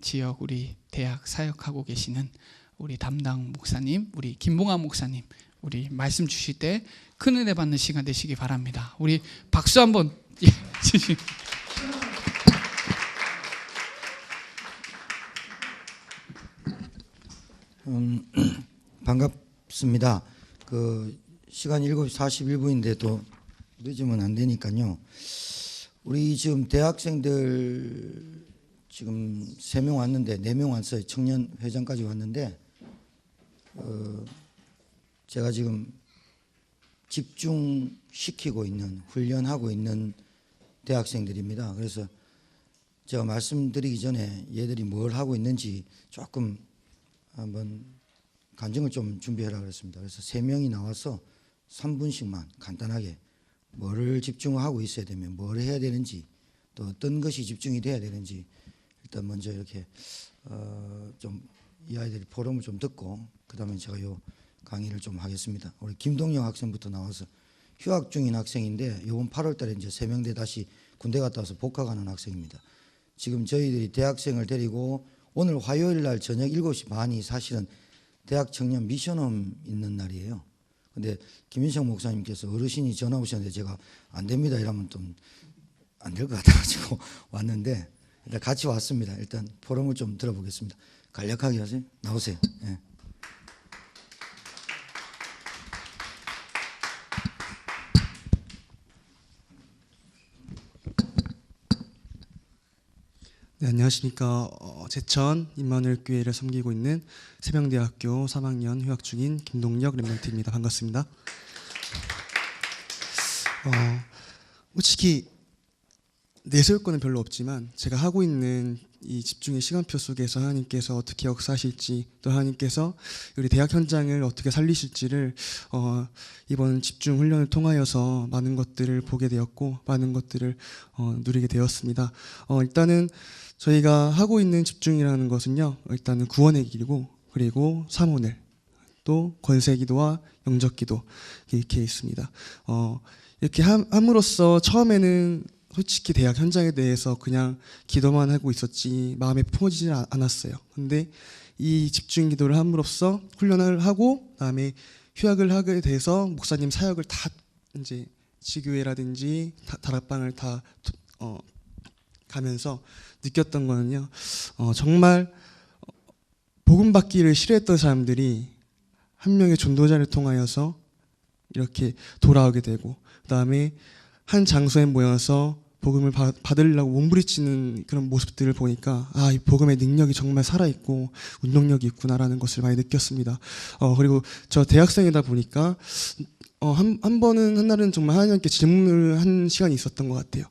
지역 우리 대학 사역하고 계시는 우리 담당 목사님, 우리 김봉환 목사님, 우리 말씀 주실 때 큰 은혜 받는 시간 되시기 바랍니다. 우리 박수 한번 주시기. 반갑습니다. 시간 7시 41분인데 또 늦으면 안 되니까요. 우리 지금 대학생들 지금 3명 왔는데 4명 왔어요. 청년 회장까지 왔는데 제가 지금 집중시키고 있는, 훈련하고 있는 대학생들입니다. 그래서 제가 말씀드리기 전에 얘들이 뭘 하고 있는지 조금 한번 간증을 좀 준비하라고 그랬습니다. 그래서 3명이 나와서 3분씩만 간단하게 뭐를 집중하고 있어야 되면 뭘 해야 되는지, 또 어떤 것이 집중이 돼야 되는지 일단 먼저 이렇게 좀 이 아이들이 포럼을 좀 듣고 그다음에 제가 요 강의를 좀 하겠습니다. 우리 김동영 학생부터 나와서 휴학 중인 학생인데 이번 8월 달에 이제 세명대 다시 군대 갔다 와서 복학하는 학생입니다. 지금 저희들이 대학생을 데리고 오늘 화요일 날 저녁 7시 반이 사실은 대학 청년 미션홈 있는 날이에요. 근데 김인성 목사님께서 어르신이 전화 오셨는데 제가 안 됩니다 이러면 좀 안 될 것 같아가지고 왔는데 일단 같이 왔습니다. 일단 포럼을 좀 들어보겠습니다. 간략하게 하세요. 나오세요. 네. 네, 안녕하십니까. 제천 임마누엘교회를 섬기고 있는 세명대학교 3학년 휴학 중인 김동혁 랩런트입니다. 반갑습니다. 솔직히 내세울 거는 별로 없지만 제가 하고 있는 이 집중의 시간표 속에서 하나님께서 어떻게 역사하실지, 또 하나님께서 우리 대학 현장을 어떻게 살리실지를 이번 집중 훈련을 통하여서 많은 것들을 보게 되었고 많은 것들을 누리게 되었습니다. 일단은 저희가 하고 있는 집중이라는 것은요, 일단은 구원의 길이고, 그리고 삼오늘, 또 권세기도와 영적기도 이렇게 있습니다. 이렇게 함으로써 처음에는 솔직히 대학 현장에 대해서 그냥 기도만 하고 있었지 마음에 품어지지 않았어요. 근데 이 집중 기도를 함으로써 훈련을 하고 그다음에 휴학을 하게 돼서 목사님 사역을 다 이제 지교회라든지 다락방을 다 가면서 느꼈던 거는요, 정말 복음 받기를 싫어했던 사람들이 한 명의 전도자를 통하여서 이렇게 돌아오게 되고, 그다음에 한 장소에 모여서 복음을 받으려고 몸부리치는 그런 모습들을 보니까 이 복음의 능력이 정말 살아있고 운동력이 있구나라는 것을 많이 느꼈습니다. 그리고 저 대학생이다 보니까 한 번은 한 날은 정말 하나님께 질문을 한 시간이 있었던 것 같아요.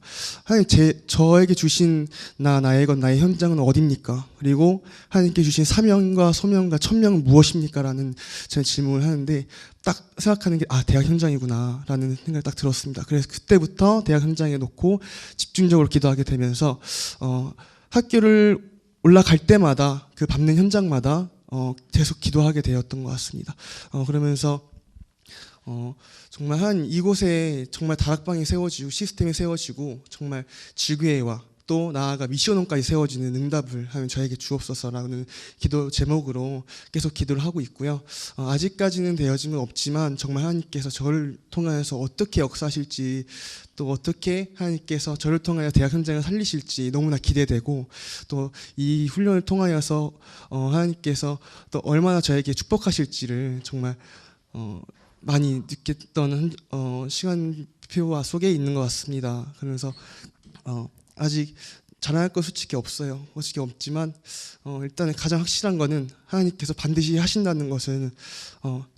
하나님, 저에게 주신 나의 것, 나의 현장은 어디입니까? 그리고 하나님께 주신 사명과 소명과 천명은 무엇입니까? 라는 제 질문을 하는데 딱 생각하는 게 대학 현장이구나 라는 생각이 딱 들었습니다. 그래서 그때부터 대학 현장에 놓고 집중적으로 기도하게 되면서 학교를 올라갈 때마다 그 밟는 현장마다 계속 기도하게 되었던 것 같습니다. 그러면서 정말 한 이곳에 정말 다락방이 세워지고 시스템이 세워지고 정말 지교회와 또 나아가 미션홈까지 세워지는 응답을 하면 저에게 주옵소서라는 기도 제목으로 계속 기도를 하고 있고요. 아직까지는 되어짐은 없지만 정말 하나님께서 저를 통하여서 어떻게 역사하실지, 또 어떻게 하나님께서 저를 통하여 대학 현장을 살리실지 너무나 기대되고, 또 이 훈련을 통하여서 하나님께서 또 얼마나 저에게 축복하실지를 정말 많이 느꼈던 시간표와 속에 있는 것 같습니다. 그래서 아직 자랑할 거 솔직히 없어요. 솔직히 없지만 일단 가장 확실한 거는 하나님께서 반드시 하신다는 것은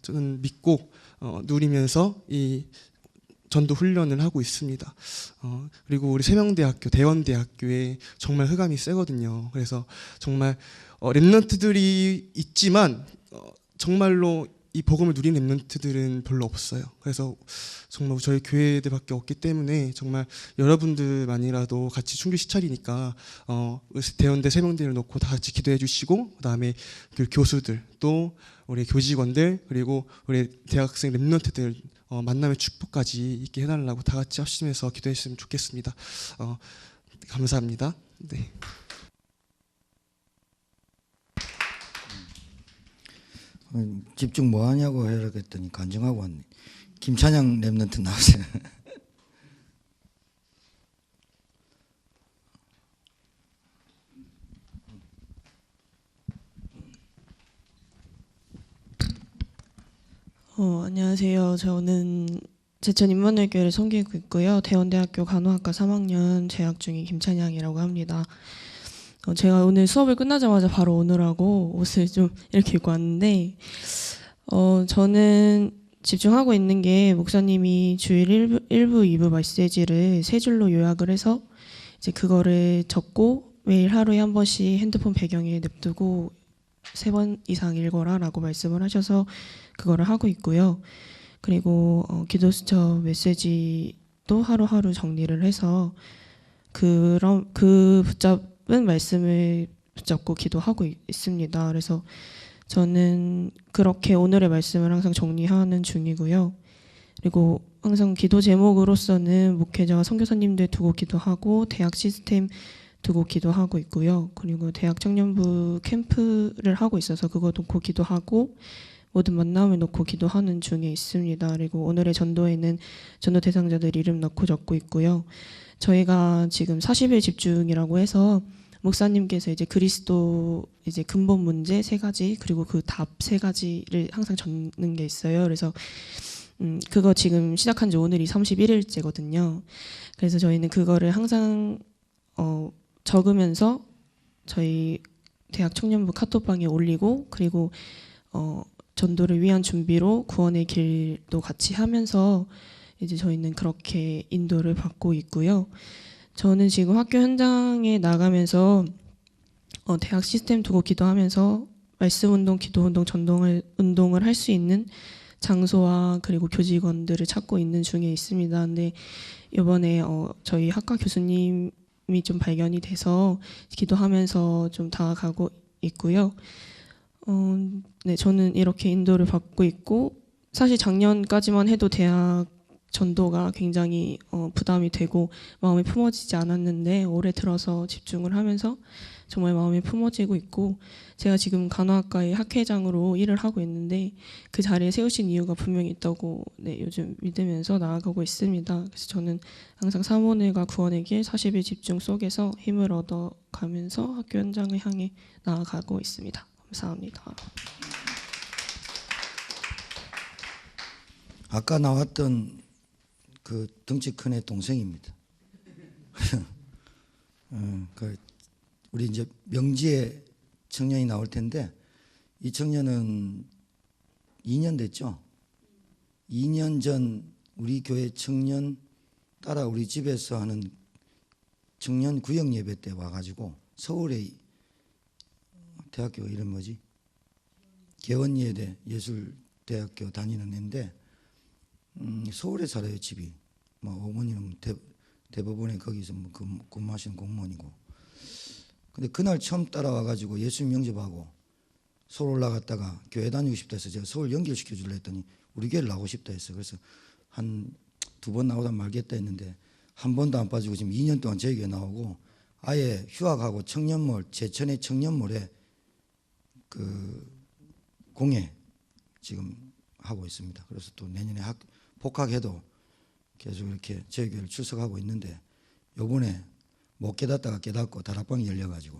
저는 믿고 누리면서 이 전도 훈련을 하고 있습니다. 그리고 우리 세명대학교, 대원대학교에 정말 흑암이 세거든요. 그래서 정말 랩런트들이 있지만 정말로 이 복음을 누린 랩런트들은 별로 없어요. 그래서 정말 저희 교회들밖에 없기 때문에 정말 여러분들만이라도 같이 충주 시찰이니까 대원대 세명대를 놓고 다 같이 기도해 주시고, 그다음에 그 교수들, 또 우리 교직원들, 그리고 우리 대학생 랩런트들 만남의 축복까지 있게 해달라고 다 같이 합심해서 기도했으면 좋겠습니다. 감사합니다. 네. 집중 뭐 하냐고 해라 그랬더니 간증하고 왔네. 김찬양 랩런트 나오세요. 안녕하세요. 저는 제천 임마누엘교회를 섬기고 있고요. 대원대학교 간호학과 3학년 재학 중인 김찬양이라고 합니다. 제가 오늘 수업을 끝나자마자 바로 오느라고 옷을 좀 이렇게 입고 왔는데 저는 집중하고 있는 게 목사님이 주일 1부, 2부 메시지를 세 줄로 요약을 해서 이제 그거를 적고 매일 하루에 한 번씩 핸드폰 배경에 냅두고 3번 이상 읽어라라고 말씀을 하셔서 그거를 하고 있고요. 그리고 기도 수첩 메시지도 하루하루 정리를 해서 그런 그 붙잡은 말씀을 붙잡고 기도하고 있습니다. 그래서 저는 그렇게 오늘의 말씀을 항상 정리하는 중이고요. 그리고 항상 기도 제목으로서는 목회자와 선교사님들 두고 기도하고 대학 시스템 두고 기도하고 있고요. 그리고 대학 청년부 캠프를 하고 있어서 그거 놓고 기도하고 모든 만남을 놓고 기도하는 중에 있습니다. 그리고 오늘의 전도에는 전도 대상자들 이름 넣고 적고 있고요. 저희가 지금 40일 집중이라고 해서 목사님께서 이제 그리스도 이제 근본 문제 3가지 그리고 그 답 3가지를 항상 적는 게 있어요. 그래서 그거 지금 시작한 지 오늘이 31일째거든요. 그래서 저희는 그거를 항상 적으면서 저희 대학 청년부 카톡방에 올리고 그리고 전도를 위한 준비로 구원의 길도 같이 하면서 이제 저희는 그렇게 인도를 받고 있고요. 저는 지금 학교 현장에 나가면서 대학 시스템 두고 기도하면서 말씀 운동, 기도 운동, 운동을 할 수 있는 장소와 그리고 교직원들을 찾고 있는 중에 있습니다. 근데 이번에 저희 학과 교수님이 좀 발견이 돼서 기도하면서 좀 다가가고 있고요. 네, 저는 이렇게 인도를 받고 있고 사실 작년까지만 해도 대학 전도가 굉장히 부담이 되고 마음이 품어지지 않았는데 올해 들어서 집중을 하면서 정말 마음이 품어지고 있고 제가 지금 간호학과의 학회장으로 일을 하고 있는데 그 자리에 세우신 이유가 분명히 있다고 네, 요즘 믿으면서 나아가고 있습니다. 그래서 저는 항상 사모늘과 구원의 길 40일 집중 속에서 힘을 얻어가면서 학교 현장을 향해 나아가고 있습니다. 감사합니다. 아까 나왔던 그 덩치 큰 애 동생입니다. 우리 이제 명지에 청년이 나올 텐데 이 청년은 2년 됐죠. 2년 전 우리 교회 청년 따라 우리 집에서 하는 청년 구역 예배 때 와가지고 서울의 대학교 이름 뭐지? 개원예대 예술대학교 다니는 애인데 서울에 살아요 집이. 뭐 어머니는 대법원에 거기서 뭐 근무하시는 공무원이고. 근데 그날 처음 따라와가지고 예수님 영접하고 서울 올라갔다가 교회 다니고 싶다 해서 제가 서울 연결시켜 줄래 했더니 우리 교회를 나오고 싶다 했어요. 그래서 한 2번 나오다 말겠다 했는데 한 번도 안 빠지고 지금 2년 동안 저희 교회 나오고 아예 휴학하고 청년몰 제천의 청년몰에 그 공예 지금 하고 있습니다. 그래서 또 내년에 복학해도 계속 이렇게 저희 교회를 출석하고 있는데 요번에 못 깨닫다가 깨닫고 다락방이 열려가지고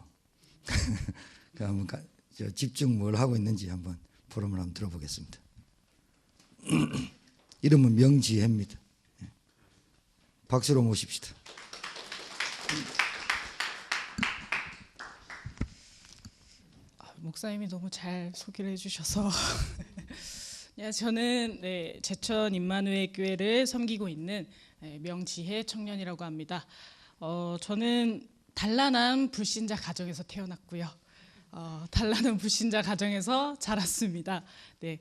한번 집중 뭘 하고 있는지 한번 포럼을 한번 들어보겠습니다. 이름은 명지혜입니다. 박수로 모십시다. 목사님이 너무 잘 소개를 해주셔서 저는 제천 임마누엘 교회를 섬기고 있는 명지혜 청년이라고 합니다. 저는 단란한 불신자 가정에서 태어났고요. 단란한 불신자 가정에서 자랐습니다. 네,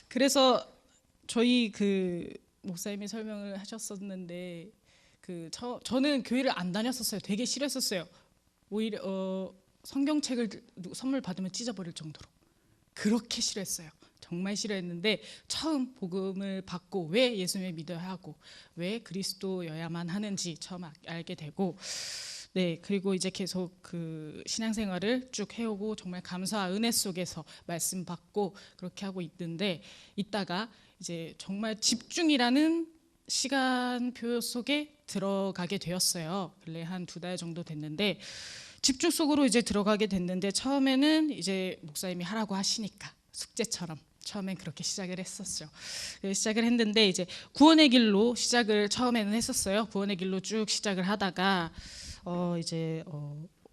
그래서 저희 목사님이 설명을 하셨었는데 저는 교회를 안 다녔었어요. 되게 싫어했었어요. 오히려 성경책을 선물 받으면 찢어버릴 정도로 그렇게 싫어했어요. 정말 싫어했는데 처음 복음을 받고 왜 예수님을 믿어야 하고 왜 그리스도여야만 하는지 처음 알게 되고 네, 그리고 이제 계속 그 신앙생활을 쭉 해오고 정말 감사와 은혜 속에서 말씀 받고 그렇게 하고 있는데, 있다가 이제 정말 집중이라는 시간표 속에 들어가게 되었어요. 근래 한 2달 정도 됐는데, 집중 속으로 이제 들어가게 됐는데, 처음에는 이제 목사님이 하라고 하시니까 숙제처럼 처음엔 그렇게 시작을 했었죠. 시작을 했는데 이제 구원의 길로 시작을 처음에는 했었어요. 구원의 길로 쭉 시작을 하다가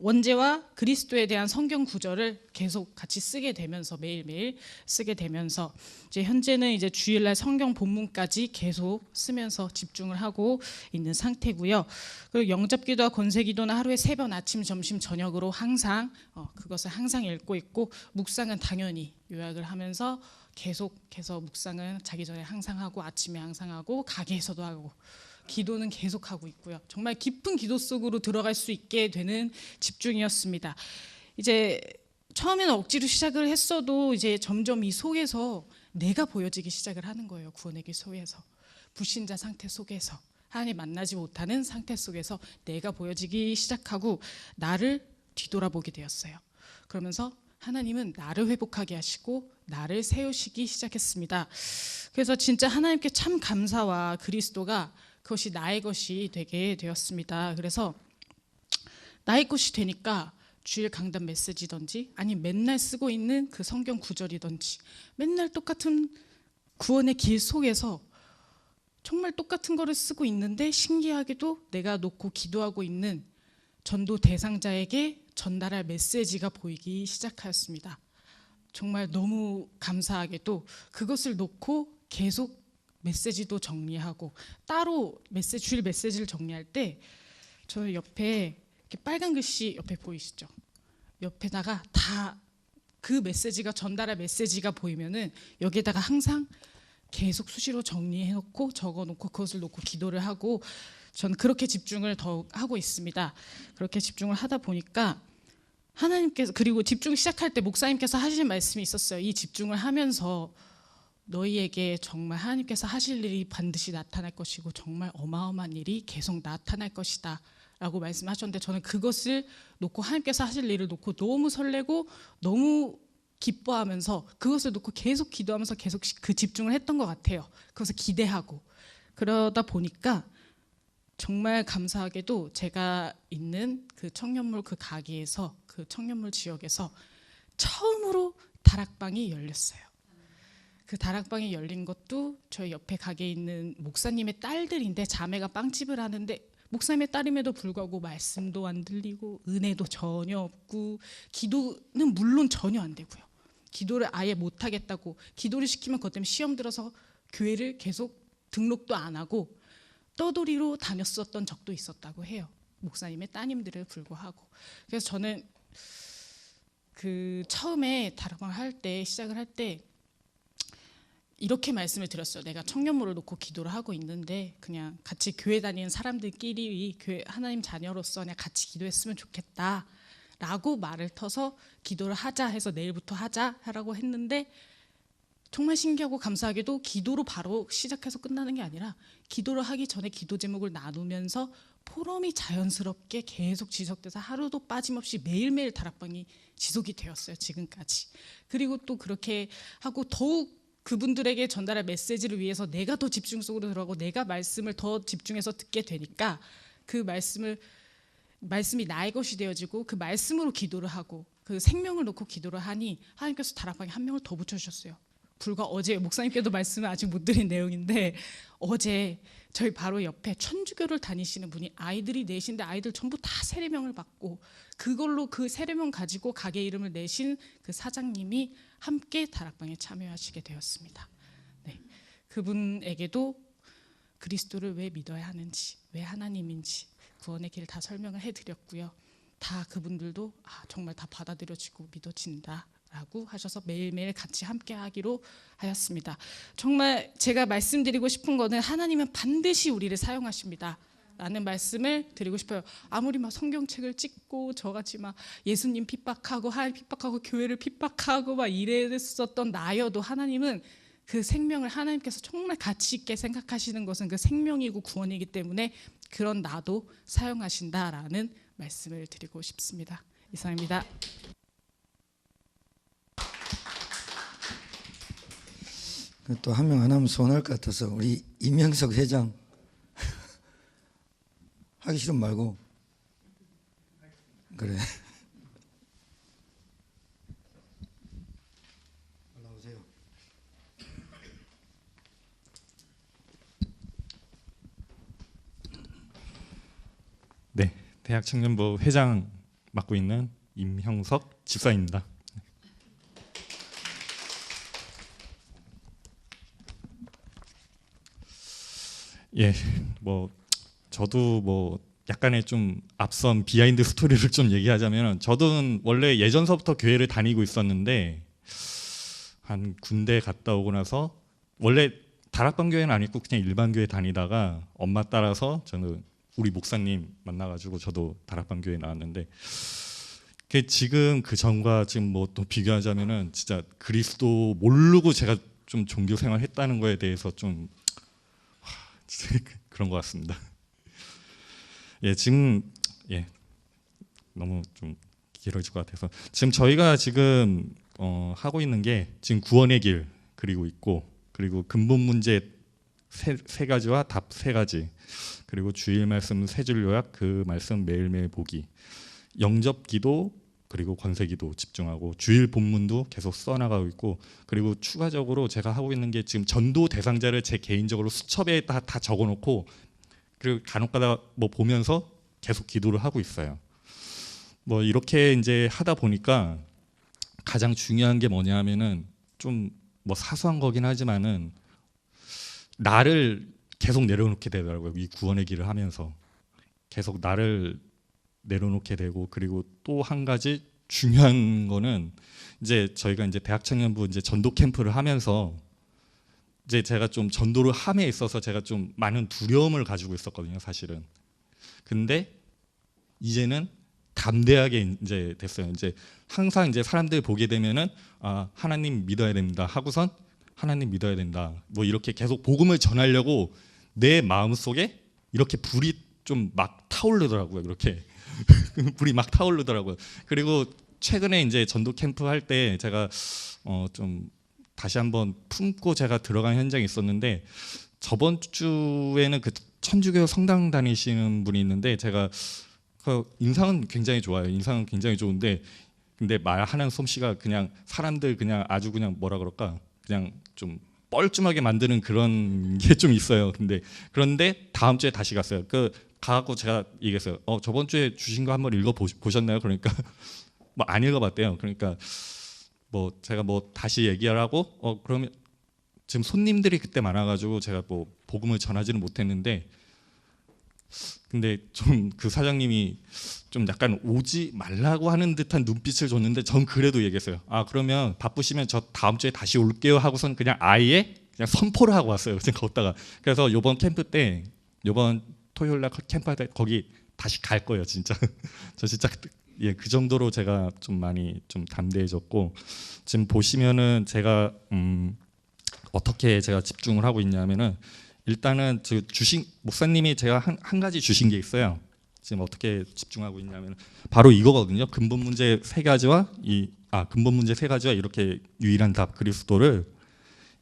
원죄와 그리스도에 대한 성경 구절을 계속 같이 쓰게 되면서, 매일매일 쓰게 되면서 이제 현재는 이제 주일날 성경 본문까지 계속 쓰면서 집중을 하고 있는 상태고요. 그리고 영접기도와 권세기도는 하루에 3번 아침, 점심, 저녁으로 항상 그것을 항상 읽고 있고, 묵상은 당연히 요약을 하면서 계속해서 묵상은 자기 전에 항상 하고, 아침에 항상 하고, 가게에서도 하고, 기도는 계속하고 있고요. 정말 깊은 기도 속으로 들어갈 수 있게 되는 집중이었습니다. 이제 처음에는 억지로 시작을 했어도 이제 점점 이 속에서 내가 보여지기 시작을 하는 거예요. 구원의 길 속에서, 불신자 상태 속에서, 하나님 만나지 못하는 상태 속에서 내가 보여지기 시작하고 나를 뒤돌아보게 되었어요. 그러면서 하나님은 나를 회복하게 하시고 나를 세우시기 시작했습니다. 그래서 진짜 하나님께 참 감사와 그리스도가 그것이 나의 것이 되게 되었습니다. 그래서 나의 것이 되니까 주일 강단 메시지든지, 아니 맨날 쓰고 있는 그 성경 구절이든지, 맨날 똑같은 구원의 길 속에서 정말 똑같은 거를 쓰고 있는데, 신기하게도 내가 놓고 기도하고 있는 전도 대상자에게 전달할 메시지가 보이기 시작하였습니다. 정말 너무 감사하게도 그것을 놓고 계속 메시지도 정리하고, 따로 주일 메시지를 정리할 때 저 옆에 이렇게 빨간 글씨 옆에 보이시죠? 옆에다가 다 그 메시지가, 전달할 메시지가 보이면은 여기에다가 항상 계속 수시로 정리해놓고 적어놓고 그것을 놓고 기도를 하고, 전 그렇게 집중을 더 하고 있습니다. 그렇게 집중을 하다 보니까 하나님께서, 그리고 집중 시작할 때 목사님께서 하시는 말씀이 있었어요. 이 집중을 하면서 너희에게 정말 하나님께서 하실 일이 반드시 나타날 것이고 정말 어마어마한 일이 계속 나타날 것이다 라고 말씀하셨는데, 저는 그것을 놓고, 하나님께서 하실 일을 놓고 너무 설레고 너무 기뻐하면서 그것을 놓고 계속 기도하면서 계속 그 집중을 했던 것 같아요. 그것을 기대하고. 그러다 보니까 정말 감사하게도 제가 있는 그 청년몰 그 가게에서, 그 청년몰 지역에서 처음으로 다락방이 열렸어요. 그 다락방이 열린 것도 저희 옆에 가게에 있는 목사님의 딸들인데, 자매가 빵집을 하는데 목사님의 딸임에도 불구하고 말씀도 안 들리고 은혜도 전혀 없고, 기도는 물론 전혀 안 되고요. 기도를 아예 못 하겠다고, 기도를 시키면 그것 때문에 시험 들어서 교회를 계속 등록도 안 하고 떠돌이로 다녔었던 적도 있었다고 해요. 목사님의 따님들을 불구하고. 그래서 저는 그 처음에 다락방 할 때, 시작을 할 때 이렇게 말씀을 드렸어요. 내가 청년몰을 놓고 기도를 하고 있는데 그냥 같이 교회 다니는 사람들끼리 교회 하나님 자녀로서 그냥 같이 기도했으면 좋겠다 라고 말을 터서 기도를 하자 해서 내일부터 하자라고 했는데, 정말 신기하고 감사하게도 기도로 바로 시작해서 끝나는 게 아니라 기도를 하기 전에 기도 제목을 나누면서 포럼이 자연스럽게 계속 지속돼서 하루도 빠짐없이 매일매일 다락방이 지속이 되었어요, 지금까지. 그리고 또 그렇게 하고 더욱 그분들에게 전달할 메시지를 위해서 내가 더 집중 속으로 들어가고 내가 말씀을 더 집중해서 듣게 되니까, 그 말씀이 나의 것이 되어지고 그 말씀으로 기도를 하고 그 생명을 놓고 기도를 하니 하나님께서 다락방에 한 명을 더 붙여주셨어요. 불과 어제, 목사님께도 말씀을 아직 못 드린 내용인데, 어제 저희 바로 옆에 천주교를 다니시는 분이 아이들이 넷인데 아이들 전부 다 세례명을 받고, 그걸로 그 세례명 가지고 가게 이름을 내신 그 사장님이 함께 다락방에 참여하시게 되었습니다. 네, 그분에게도 그리스도를 왜 믿어야 하는지, 왜 하나님인지 구원의 길 다 설명을 해드렸고요. 다 그분들도 정말 다 받아들여지고 믿어진다 라고 하셔서 매일매일 같이 함께 하기로 하였습니다. 정말 제가 말씀드리고 싶은 거는, 하나님은 반드시 우리를 사용하십니다 라는 말씀을 드리고 싶어요. 아무리 막 성경책을 찍고 저같이 막 예수님 핍박하고 하나님 핍박하고 교회를 핍박하고 막 이랬었던 나여도, 하나님은 그 생명을, 하나님께서 정말 가치 있게 생각하시는 것은 그 생명이고 구원이기 때문에 그런 나도 사용하신다라는 말씀을 드리고 싶습니다. 이상입니다. 또 한 명 안 하면 서운할 것 같아서 우리 임명석 회장 하기 싫으면 말고 그래. 올라오세요. 네, 대학청년부 회장 맡고 있는 임형석 집사입니다. 예, 뭐 저도 뭐 약간의 좀 앞선 비하인드 스토리를 좀 얘기하자면, 저도 원래 예전서부터 교회를 다니고 있었는데 한 군대 갔다 오고 나서 원래 다락방 교회는 아니고 그냥 일반 교회 다니다가 엄마 따라서 저는 우리 목사님 만나가지고 저도 다락방 교회 나왔는데, 지금 그 전과 지금 뭐 또 비교하자면은 진짜 그리스도 모르고 제가 좀 종교 생활 했다는 거에 대해서 좀 그런 것 같습니다. 예, 지금 너무 좀 길어질 것 같아서 지금 저희가 지금 하고 있는 게 지금 구원의 길 그리고 있고, 그리고 근본 문제 세 가지와 답 세 가지, 그리고 주일 말씀 세 줄 요약, 그 말씀 매일매일 보기, 영접 기도, 그리고 권세 기도 집중하고 주일 본문도 계속 써나가고 있고, 그리고 추가적으로 제가 하고 있는 게 지금 전도 대상자를 제 개인적으로 수첩에 다 적어놓고, 그리고 간혹가다 뭐 보면서 계속 기도를 하고 있어요. 뭐 이렇게 이제 하다 보니까 가장 중요한 게 뭐냐면은 좀 뭐 사소한 거긴 하지만은 나를 계속 내려놓게 되더라고요. 이 구원의 길을 하면서 계속 나를 내려놓게 되고, 그리고 또 한 가지 중요한 거는 이제 저희가 이제 대학청년부 이제 전도 캠프를 하면서 이제 제가 좀 전도를 함에 있어서 제가 좀 많은 두려움을 가지고 있었거든요, 사실은. 근데 이제는 담대하게 이제 됐어요. 이제 항상 이제 사람들 보게 되면은 하나님 믿어야 됩니다 하고선 하나님 믿어야 된다, 뭐 이렇게 계속 복음을 전하려고 내 마음 속에 이렇게 불이 좀 막 타오르더라고요. 그렇게 불이 막 타오르더라고요. 그리고 최근에 이제 전도 캠프 할 때 제가 좀 다시 한번 품고 제가 들어간 현장이 있었는데, 저번 주에는 그 천주교 성당 다니시는 분이 있는데 제가 그 인상은 굉장히 좋아요. 인상은 굉장히 좋은데, 근데 말하는 솜씨가 그냥 사람들 그냥 아주 그냥 뭐라 그럴까, 그냥 좀 뻘쭘하게 만드는 그런 게 좀 있어요. 그런데 다음 주에 다시 갔어요. 가고 제가 얘기했어요. 저번 주에 주신 거 한번 읽어 보셨나요? 그러니까 뭐 안 읽어봤대요. 그러니까 뭐 제가 뭐 다시 얘기를 하고 그러면 지금 손님들이 그때 많아가지고 제가 뭐 복음을 전하지는 못했는데, 근데 좀 그 사장님이 좀 약간 오지 말라고 하는 듯한 눈빛을 줬는데 전 그래도 얘기했어요. 그러면 바쁘시면 저 다음 주에 다시 올게요 하고선 그냥 아예 그냥 선포를 하고 왔어요. 그냥 걷다가. 그래서 요번 캠프 때, 요번 토요일 날 캠프 때 거기 다시 갈 거예요, 진짜. 저 진짜 그 정도로 제가 좀 많이 좀 담대해졌고, 지금 보시면은 제가 어떻게 제가 집중을 하고 있냐면은, 일단은 목사님이 제가 한 가지 주신 게 있어요. 지금 어떻게 집중하고 있냐면 바로 이거거든요. 근본 문제 세 가지와 이렇게 유일한 답 그리스도를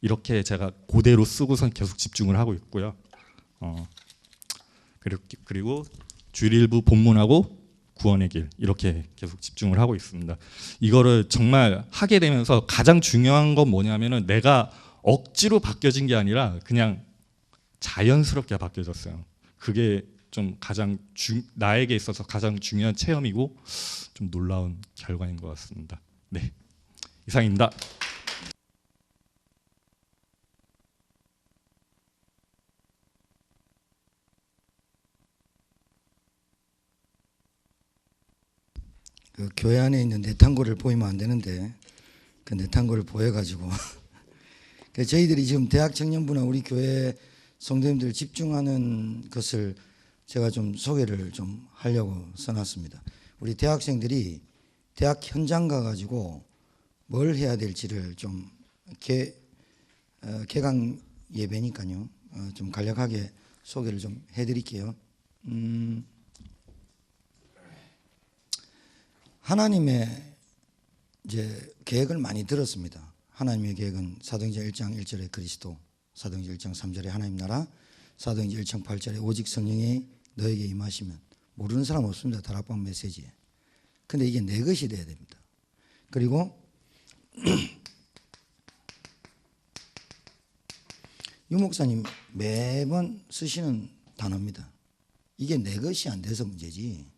이렇게 제가 그대로 쓰고선 계속 집중을 하고 있고요. 그리고 주일부 본문하고 구원의 길 이렇게 계속 집중을 하고 있습니다. 이거를 정말 하게 되면서 가장 중요한 건 뭐냐면은 내가 억지로 바뀌어진 게 아니라 그냥 자연스럽게 바뀌어졌어요. 그게 좀 나에게 있어서 가장 중요한 체험이고 좀 놀라운 결과인 것 같습니다. 네, 이상입니다. 그 교회 안에 있는 내탕고를 보이면 안 되는데 그 내탕고를 보여가지고 저희들이 지금 대학 청년부나 우리 교회 성도님들 집중하는 것을 제가 좀 소개를 좀 하려고 써놨습니다. 우리 대학생들이 대학 현장 가가지고 뭘 해야 될지를 좀 개강 예배니까요. 좀 간략하게 소개를 좀 해드릴게요. 하나님의 이제 계획을 많이 들었습니다. 하나님의 계획은 사도행전 1장 1절에 그리스도, 사도행전 1장 3절에 하나님 나라, 사도행전 1장 8절에 오직 성령이 너에게 임하시면, 모르는 사람 없습니다. 다락방 메시지에. 근데 이게 내 것이 돼야 됩니다. 그리고 유 목사님 매번 쓰시는 단어입니다. 이게 내 것이 안 돼서 문제지.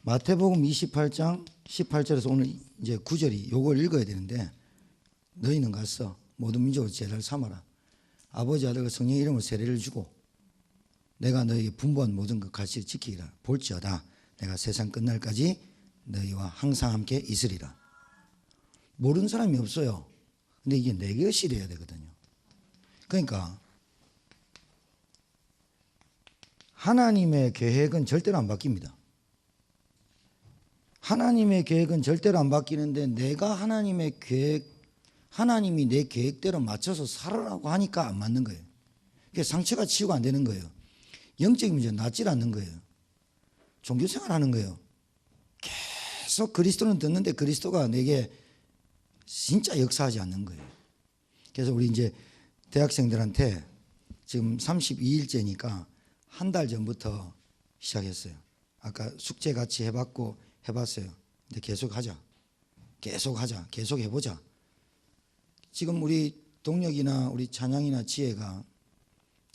마태복음 28장 18절에서 오늘 이제 9절이 요걸 읽어야 되는데, 너희는 가서 모든 민족을 제자를 삼아라. 아버지 아들과 성령의 이름으로 세례를 주고 내가 너희에게 분부한 모든 것 가치를 지키리라. 볼지어다 내가 세상 끝날까지 너희와 항상 함께 있으리라. 모르는 사람이 없어요. 근데 이게 내 것이 돼야 되거든요. 그러니까 하나님의 계획은 절대로 안 바뀝니다. 하나님의 계획은 절대로 안 바뀌는데 내가 하나님의 계획, 하나님이 내 계획대로 맞춰서 살아라고 하니까 안 맞는 거예요. 그게 상처가 치유가 안 되는 거예요. 영적인 문제 낫질 않는 거예요. 종교생활 하는 거예요. 계속 그리스도는 듣는데 그리스도가 내게 진짜 역사하지 않는 거예요. 그래서 우리 이제 대학생들한테 지금 32일째니까 한 달 전부터 시작했어요. 아까 숙제 같이 해봤고 해봤어요. 근데 계속 하자. 계속 하자. 계속 해보자. 지금 우리 동력이나 우리 찬양이나 지혜가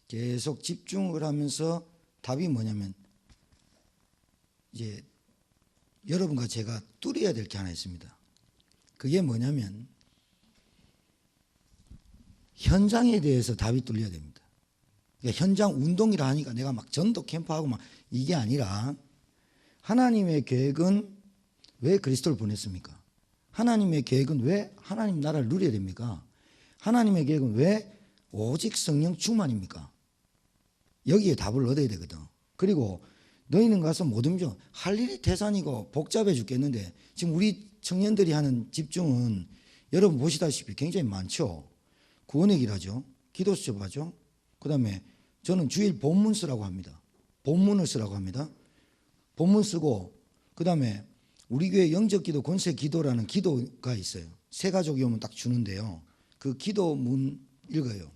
계속 집중을 하면서 답이 뭐냐면, 이제 여러분과 제가 뚫어야 될 게 하나 있습니다. 그게 뭐냐면 현장에 대해서 답이 뚫려야 됩니다. 그러니까 현장 운동이라 하니까 내가 막 전도 캠프하고 막 이게 아니라, 하나님의 계획은 왜 그리스도를 보냈습니까? 하나님의 계획은 왜 하나님 나라를 누려야 됩니까? 하나님의 계획은 왜 오직 성령 충만입니까? 여기에 답을 얻어야 되거든. 그리고 너희는 가서 모든 민족, 할 일이 태산이고 복잡해 죽겠는데 지금 우리 청년들이 하는 집중은 여러분 보시다시피 굉장히 많죠. 구원의 길 하죠. 기도 수첩하죠. 그 다음에 저는 주일 본문 쓰라고 합니다. 본문을 쓰라고 합니다. 본문 쓰고, 그 다음에 우리 교회 영적기도 권세기도라는 기도가 있어요. 새 가족이 오면 딱 주는데요. 그 기도문 읽어요.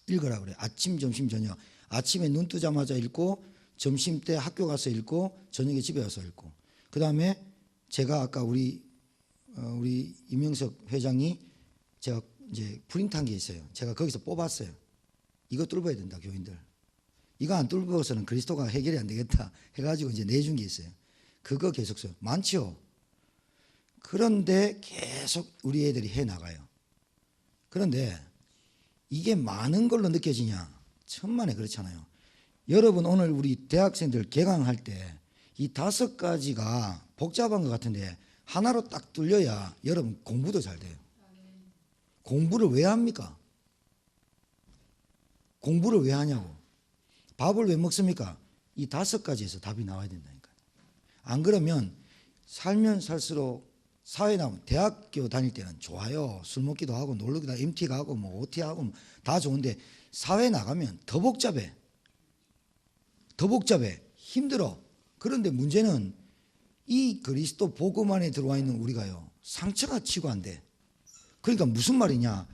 읽으라 그래요. 아침, 점심, 저녁. 아침에 눈 뜨자마자 읽고, 점심 때 학교 가서 읽고, 저녁에 집에 와서 읽고. 그 다음에 제가 아까 우리 이명석 회장이 제가 이제 프린트한 게 있어요. 제가 거기서 뽑았어요. 이거 뚫어야 된다, 교인들. 이거 안 뚫어서는 그리스도가 해결이 안 되겠다 해가지고 이제 내준 게 있어요. 그거 계속 써요. 많죠? 그런데 계속 우리 애들이 해나가요. 그런데 이게 많은 걸로 느껴지냐? 천만에 그렇잖아요. 여러분 오늘 우리 대학생들 개강할 때 이 5가지가 복잡한 것 같은데 하나로 딱 뚫려야 여러분 공부도 잘 돼요. 공부를 왜 합니까? 공부를 왜 하냐고. 밥을 왜 먹습니까? 이 5가지에서 답이 나와야 된다니까요. 안 그러면 살면 살수록 사회 나오면, 대학교 다닐 때는 좋아요. 술 먹기도 하고 놀러기도 하고 MT 가고 뭐 OT 하고 뭐 다 좋은데 사회 나가면 더 복잡해. 더 복잡해. 힘들어. 그런데 문제는 이 그리스도 복음 안에 들어와 있는 우리가요, 상처가 치고 안 돼. 그러니까 무슨 말이냐?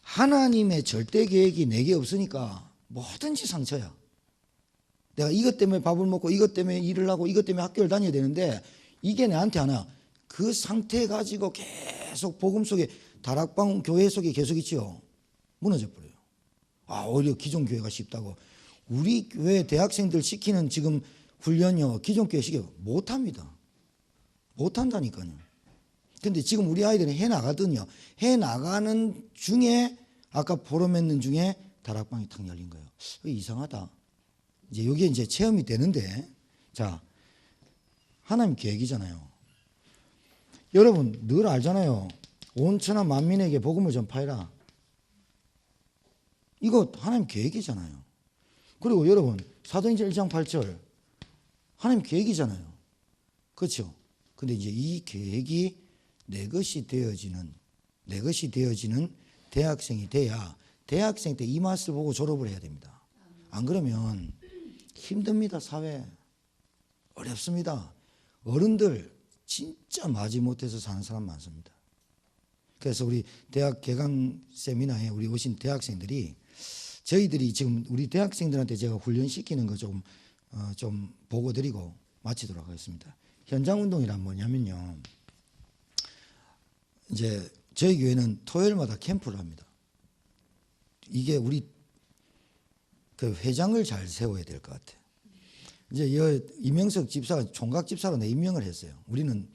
하나님의 절대 계획이 내게 없으니까 뭐든지 상처야. 내가 이것 때문에 밥을 먹고 이것 때문에 일을 하고 이것 때문에 학교를 다녀야 되는데 이게 나한테 하나, 그 상태 가지고 계속 복음 속에, 다락방 교회 속에 계속 있죠. 무너져 버려요. 아, 오히려 기존 교회가 쉽다고. 우리 교회 대학생들 시키는 지금 훈련이요, 기존 교회 시켜 못합니다. 못한다니까요. 근데 지금 우리 아이들은 해 나가거든요. 해 나가는 중에 아까 포럼했는 중에 다락방이 탁 열린 거예요. 이상하다. 이제 여기에 이제 체험이 되는데, 자, 하나님 계획이잖아요. 여러분 늘 알잖아요. 온 천하 만민에게 복음을 전파해라. 이거 하나님 계획이잖아요. 그리고 여러분 사도행전 1장 8절 하나님 계획이잖아요. 그렇죠? 근데 이제 이 계획이 내 것이 되어지는 대학생이 돼야 대학생 때 이 맛을 보고 졸업을 해야 됩니다. 안 그러면 힘듭니다. 사회 어렵습니다. 어른들 진짜 마지못해서 사는 사람 많습니다. 그래서 우리 대학 개강 세미나에 우리 오신 대학생들이 저희들이 지금 우리 대학생들한테 제가 훈련시키는 거 좀 보고 드리고 마치도록 하겠습니다. 현장 운동이란 뭐냐면요. 이제 저희 교회는 토요일마다 캠프를 합니다. 이게 우리 그 회장을 잘 세워야 될 것 같아요. 이제 이명석 집사가 총각 집사로 내 임명을 했어요. 우리는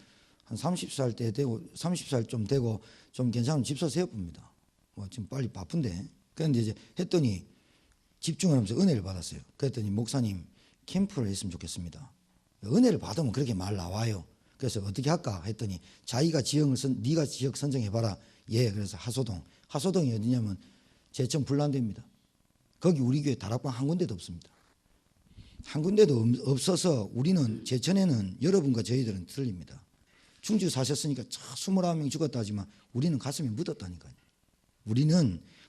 한 30살 때 되고 30살 좀 되고 좀 괜찮은 집사 세워봅니다. 뭐 지금 빨리 바쁜데. 그런데 이제 했더니 집중을 하면서 은혜를 받았어요. 그랬더니 목사님 캠프를 했으면 좋겠습니다. 은혜를 받으면 그렇게 말 나와요. 그래서 어떻게 할까 했더니 자기가 네가 지역 선정해봐라. 예, 그래서 하소동이 어디냐면 제천 불란대입니다. 거기 우리 교회 다락방 한 군데도 없습니다. 한 군데도 없어서 우리는 제천에는 여러분과 저희들은 틀립니다. 충주 사셨으니까 29명 죽었다 하지만 우리는 가슴에 묻었다니까요.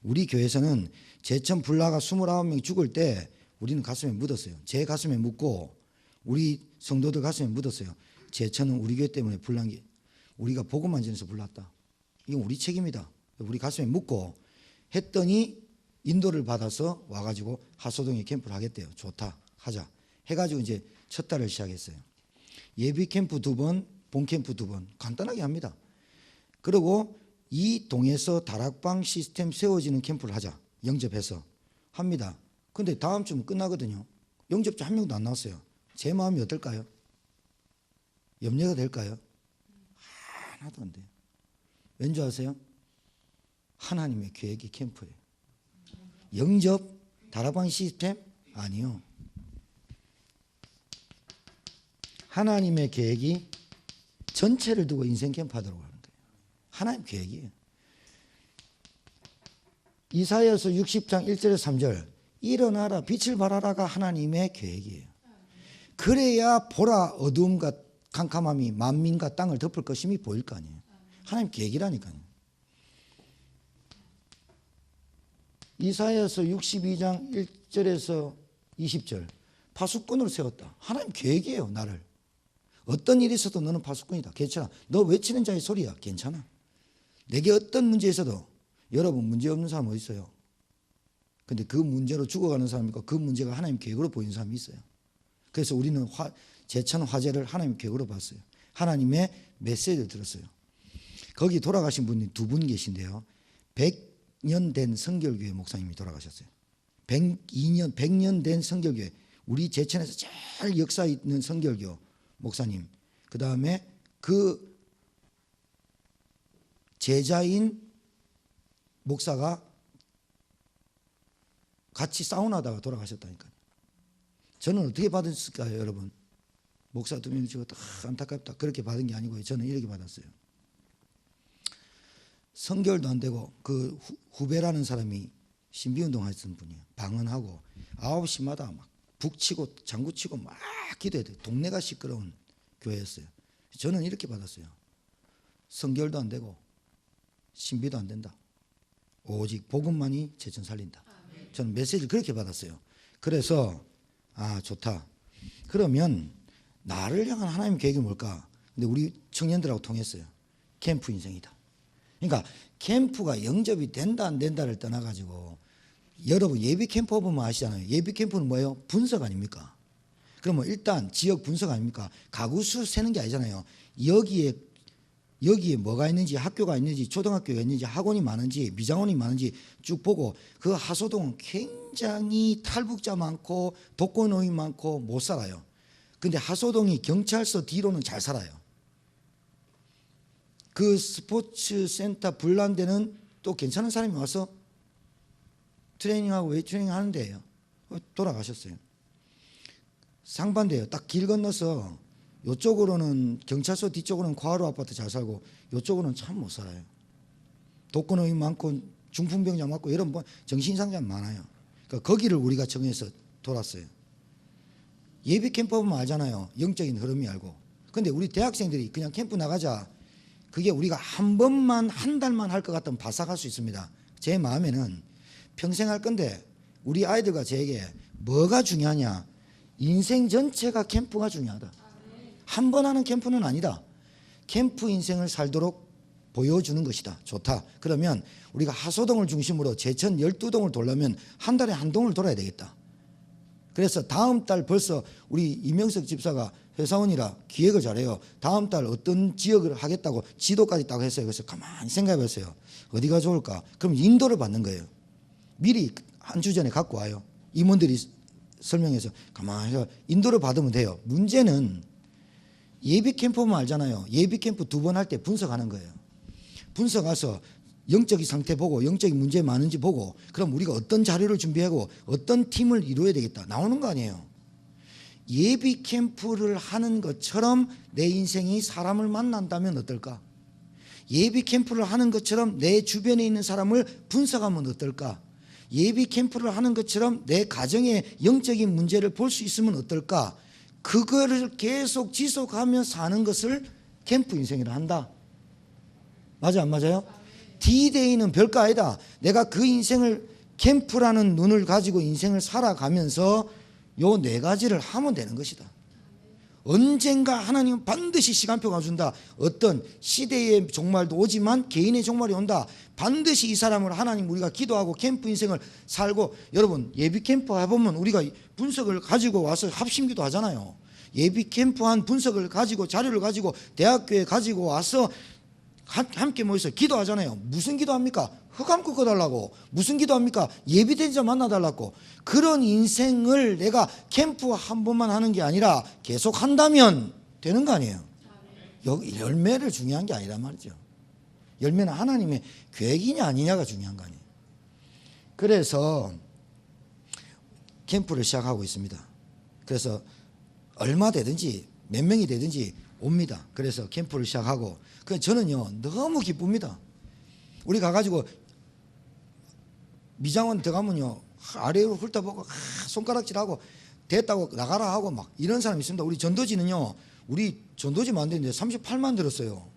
우리 교회에서는 제천 불나가 29명 죽을 때 우리는 가슴에 묻었어요. 제 가슴에 묻고 우리 성도들 가슴에 묻었어요. 제천은 우리 교회 때문에 불난 게 우리가 복음만 전해서 불났다. 이건 우리 책임이다. 우리 가슴에 묻고 했더니 인도를 받아서 와가지고 하소동에 캠프를 하겠대요. 좋다. 하자. 해가지고 이제 첫 달을 시작했어요. 예비 캠프 2번, 본 캠프 2번. 간단하게 합니다. 그리고 이 동에서 다락방 시스템 세워지는 캠프를 하자. 영접해서 합니다. 근데 다음 주면 끝나거든요. 영접자 한 명도 안 나왔어요. 제 마음이 어떨까요? 염려가 될까요? 하나도 안 돼요. 왠지 아세요? 하나님의 계획이 캠프예요. 영접, 다락방 시스템? 아니요. 하나님의 계획이 전체를 두고 인생 캠프 하도록 하는 거예요. 하나님 계획이에요. 이사야서 60장 1절에서 3절 일어나라 빛을 발하라가 하나님의 계획이에요. 그래야 보라 어두움과 캄캄함이 만민과 땅을 덮을 것임이 보일 거 아니에요. 하나님 계획이라니까요. 이사야서 62장 1절에서 20절 파수꾼으로 세웠다. 하나님 계획이에요. 나를. 어떤 일이 있어도 너는 파수꾼이다. 괜찮아. 너 외치는 자의 소리야. 괜찮아. 내게 어떤 문제 있어도 여러분 문제 없는 사람 어디 있어요? 근데 그 문제로 죽어가는 사람이 있고 그 문제가 하나님 계획으로 보이는 사람이 있어요. 그래서 우리는 제천 화재를 하나님 계획으로 봤어요. 하나님의 메시지를 들었어요. 거기 돌아가신 분이 2분 계신데요. 100년 된 성결교회 목사님이 돌아가셨어요. 100년 된 성결교회. 우리 제천에서 제일 역사 있는 성결교 목사님. 그 다음에 그 제자인 목사가 같이 사우나다가 돌아가셨다니까요. 저는 어떻게 받았을까요, 여러분? 목사 2명 죽었다. 안타깝다. 그렇게 받은 게 아니고요. 저는 이렇게 받았어요. 성결도 안 되고 그 후배라는 사람이 신비운동 하시는 분이에요. 방언하고 9시마다 막 북치고 장구치고 막 기도해야 돼요. 동네가 시끄러운 교회였어요. 저는 이렇게 받았어요. 성결도 안 되고 신비도 안 된다. 오직 복음만이 제천 살린다. 저는 메시지를 그렇게 받았어요. 그래서 좋다. 그러면 나를 향한 하나님의 계획이 뭘까? 근데 우리 청년들하고 통했어요. 캠프 인생이다. 그러니까 캠프가 영접이 된다 안 된다를 떠나가지고 여러분 예비 캠프 보면 아시잖아요. 예비 캠프는 뭐예요? 분석 아닙니까? 그러면 일단 지역 분석 아닙니까? 가구 수 세는 게 아니잖아요. 여기에 뭐가 있는지, 학교가 있는지, 초등학교가 있는지, 학원이 많은지, 미장원이 많은지 쭉 보고 그 하소동은 굉장히 탈북자 많고 독거노인 많고 못 살아요. 근데 하소동이 경찰서 뒤로는 잘 살아요. 그 스포츠 센터 불난데는 또 괜찮은 사람이 와서 트레이닝하고 웨이트 트레이닝 하는 데예요. 돌아가셨어요. 상반대예요. 딱 길 건너서 이쪽으로는 경찰서 뒤쪽으로는 과로 아파트 잘 살고 이쪽으로는 참 못 살아요. 독거노인 많고 중풍병자 많고 이런 정신이상자 많아요. 그러니까 거기를 우리가 정해서 돌았어요. 예비 캠프 보면 알잖아요. 영적인 흐름이 알고. 근데 우리 대학생들이 그냥 캠프 나가자. 그게 우리가 한 번만 한 달만 할 것 같으면 바싹할 수 있습니다. 제 마음에는 평생 할 건데 우리 아이들과 저에게 뭐가 중요하냐. 인생 전체가 캠프가 중요하다. 한 번 하는 캠프는 아니다. 캠프 인생을 살도록 보여주는 것이다. 좋다. 그러면 우리가 하소동을 중심으로 제천 12동을 돌려면 한 달에 한 동을 돌아야 되겠다. 그래서 다음 달 벌써 우리 이명석 집사가 회사원이라 기획을 잘해요. 다음 달 어떤 지역을 하겠다고 지도까지 딱 했어요. 그래서 가만히 생각해 봤어요. 어디가 좋을까? 그럼 인도를 받는 거예요. 미리 한 주 전에 갖고 와요. 임원들이 설명해서 가만히 해서 인도를 받으면 돼요. 문제는 예비 캠프만 알잖아요. 예비 캠프 2번 할 때 분석하는 거예요. 분석해서 영적인 상태 보고 영적인 문제 많은지 보고 그럼 우리가 어떤 자료를 준비하고 어떤 팀을 이루어야 되겠다. 나오는 거 아니에요. 예비 캠프를 하는 것처럼 내 인생이 사람을 만난다면 어떨까? 예비 캠프를 하는 것처럼 내 주변에 있는 사람을 분석하면 어떨까? 예비 캠프를 하는 것처럼 내 가정의 영적인 문제를 볼 수 있으면 어떨까? 그거를 계속 지속하며 사는 것을 캠프 인생이라 한다. 맞아 안 맞아요? D-Day는 별거 아니다. 내가 그 인생을 캠프라는 눈을 가지고 인생을 살아가면서 요 4가지를 하면 되는 것이다. 언젠가 하나님은 반드시 시간표가 준다. 어떤 시대의 종말도 오지만 개인의 종말이 온다. 반드시 이 사람을 하나님 우리가 기도하고 캠프 인생을 살고 여러분 예비 캠프 해보면 우리가 분석을 가지고 와서 합심기도 하잖아요. 예비 캠프 한 분석을 가지고 자료를 가지고 대학교에 가지고 와서 함께 모여서 기도하잖아요. 무슨 기도합니까? 흑암 꺾어달라고. 무슨 기도합니까? 예비된 자 만나달라고. 그런 인생을 내가 캠프 한 번만 하는 게 아니라 계속 한다면 되는 거 아니에요. 여기 열매를 중요한 게 아니란 말이죠. 열매는 하나님의 계획이냐 아니냐가 중요한 거 아니에요. 그래서 캠프를 시작하고 있습니다. 그래서 얼마 되든지 몇 명이 되든지 옵니다. 그래서 캠프를 시작하고 저는요 너무 기쁩니다. 우리 가가지고 미장원 들어가면요 아래로 훑어보고 손가락질하고 됐다고 나가라 하고 막 이런 사람이 있습니다. 우리 전도지는요 우리 전도지 만드는데 38만 들었어요.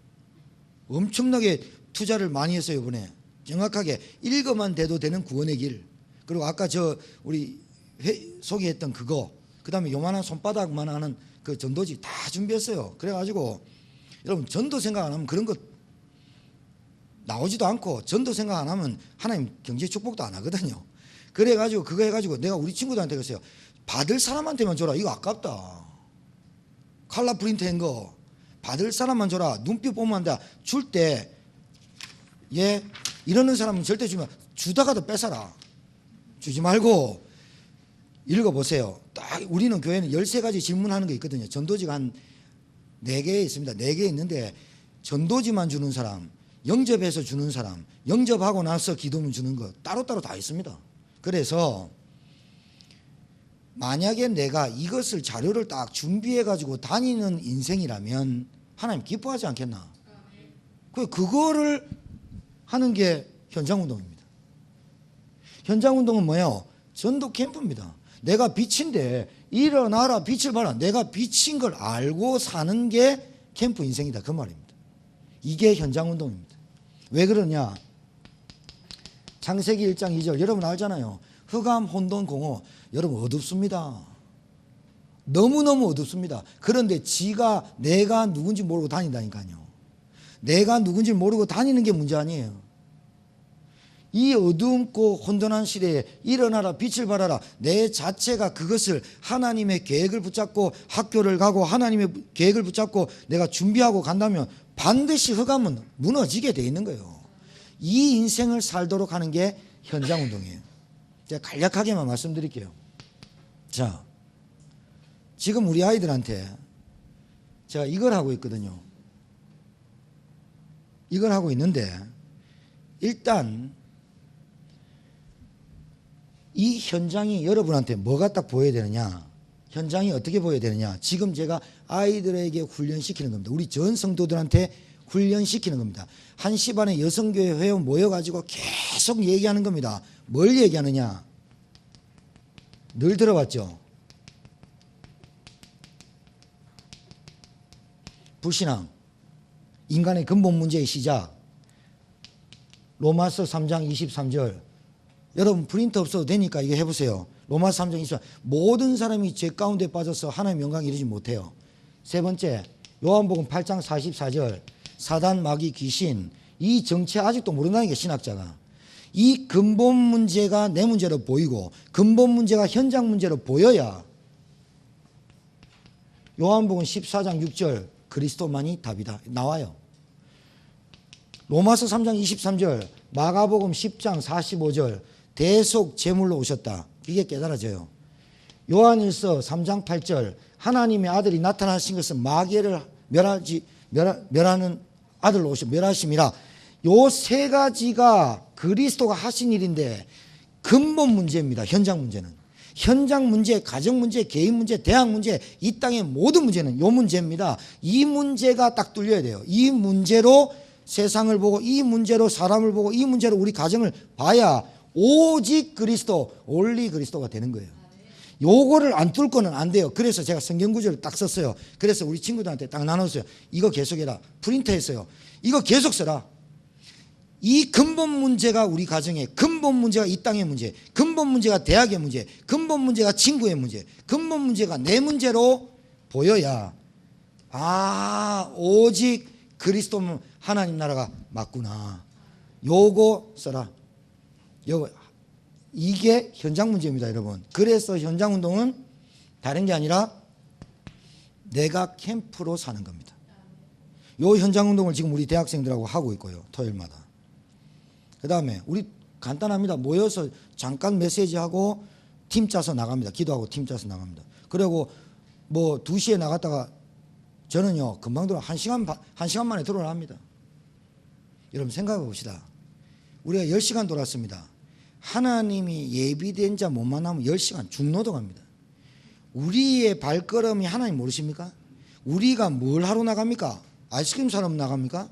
엄청나게 투자를 많이 했어요. 이번에 정확하게 읽어만 돼도 되는 구원의 길, 그리고 아까 저 우리 소개했던 그거, 그 다음에 요만한 손바닥만 하는 그 전도지 다 준비했어요. 그래가지고 여러분 전도 생각 안 하면 그런 것 나오지도 않고, 전도 생각 안 하면 하나님 경제 축복도 안 하거든요. 그래가지고 그거 해가지고 내가 우리 친구들한테 그랬어요. 받을 사람한테만 줘라. 이거 아깝다. 칼라 프린트한 거 받을 사람만 줘라. 눈빛 보면 안다. 줄 때 예, 이러는 사람은 절대 주면 주다가도 뺏어라. 주지 말고 읽어보세요. 딱 우리는 교회는 13가지 질문하는 게 있거든요. 전도지가 한 4개 있습니다. 4개 있는데 전도지만 주는 사람, 영접해서 주는 사람, 영접하고 나서 기도문 주는 거 따로따로 다 있습니다. 그래서 만약에 내가 이것을 자료를 딱 준비해 가지고 다니는 인생이라면 하나님 기뻐하지 않겠나? 그거를 하는 게 현장운동입니다. 현장운동은 뭐예요? 전도 캠프입니다. 내가 빛인데 일어나라 빛을 봐라. 내가 빛인 걸 알고 사는 게 캠프 인생이다, 그 말입니다. 이게 현장운동입니다. 왜 그러냐? 창세기 1장 2절 여러분 알잖아요. 흑암 혼돈 공허. 여러분 어둡습니다. 너무너무 어둡습니다. 그런데 지가 내가 누군지 모르고 다닌다니까요. 내가 누군지 모르고 다니는 게 문제 아니에요. 이 어두움고 혼돈한 시대에 일어나라 빛을 발하라. 내 자체가 그것을 하나님의 계획을 붙잡고 학교를 가고 하나님의 계획을 붙잡고 내가 준비하고 간다면 반드시 흑암은 무너지게 돼 있는 거예요. 이 인생을 살도록 하는 게 현장운동이에요. 제가 간략하게만 말씀드릴게요. 자, 지금 우리 아이들한테 제가 이걸 하고 있거든요. 이걸 하고 있는데 일단 이 현장이 여러분한테 뭐가 딱 보여야 되느냐, 현장이 어떻게 보여야 되느냐, 지금 제가 아이들에게 훈련시키는 겁니다. 우리 전 성도들한테 훈련시키는 겁니다. 1시 반에 여성교회 회원 모여가지고 계속 얘기하는 겁니다. 뭘 얘기하느냐? 늘 들어봤죠? 불신앙, 인간의 근본 문제의 시작, 로마서 3장 23절. 여러분 프린터 없어도 되니까 이거 해보세요. 로마서 3장 23절. 모든 사람이 죄 가운데 빠져서 하나님의 영광을 이루지 못해요. 세 번째, 요한복음 8장 44절 사단 마귀 귀신 이 정체 아직도 모른다는 게 신학자가. 이 근본 문제가 내 문제로 보이고 근본 문제가 현장 문제로 보여야 요한복음 14장 6절 그리스도만이 답이다 나와요. 로마서 3장 23절 마가복음 10장 45절 대속 제물로 오셨다. 이게 깨달아져요. 요한일서 3장 8절 하나님의 아들이 나타나신 것은 마귀를 멸하는 아들로 멸하심이라. 요 세 가지가 그리스도가 하신 일인데 근본 문제입니다. 현장 문제는. 현장 문제, 가정 문제, 개인 문제, 대학 문제, 이 땅의 모든 문제는 요 문제입니다. 이 문제가 딱 뚫려야 돼요. 이 문제로 세상을 보고 이 문제로 사람을 보고 이 문제로 우리 가정을 봐야 오직 그리스도, 올리 그리스도가 되는 거예요. 요거를 안 뚫고는 안 돼요. 그래서 제가 성경 구절을 딱 썼어요. 그래서 우리 친구들한테 딱 나눴어요. 이거 계속해라. 프린트했어요. 이거 계속 써라. 이 근본 문제가 우리 가정의 근본 문제가 이 땅의 문제, 근본 문제가 대학의 문제, 근본 문제가 친구의 문제, 근본 문제가 내 문제로 보여야 오직 그리스도 하나님 나라가 맞구나. 요거 써라. 요거 이게 현장 문제입니다, 여러분. 그래서 현장 운동은 다른 게 아니라 내가 캠프로 사는 겁니다. 요 현장 운동을 지금 우리 대학생들하고 하고 있고요, 토요일마다. 그 다음에 우리 간단합니다. 모여서 잠깐 메시지하고 팀 짜서 나갑니다. 기도하고 팀 짜서 나갑니다. 그리고 뭐 2시에 나갔다가 저는요 금방 들어 1시간 만에 들어오라 합니다. 여러분 생각해 봅시다. 우리가 10시간 돌았습니다. 하나님이 예비된 자 못 만나면 10시간 중노동합니다. 우리의 발걸음이 하나님 모르십니까? 우리가 뭘 하러 나갑니까? 아이스크림 사러 나갑니까?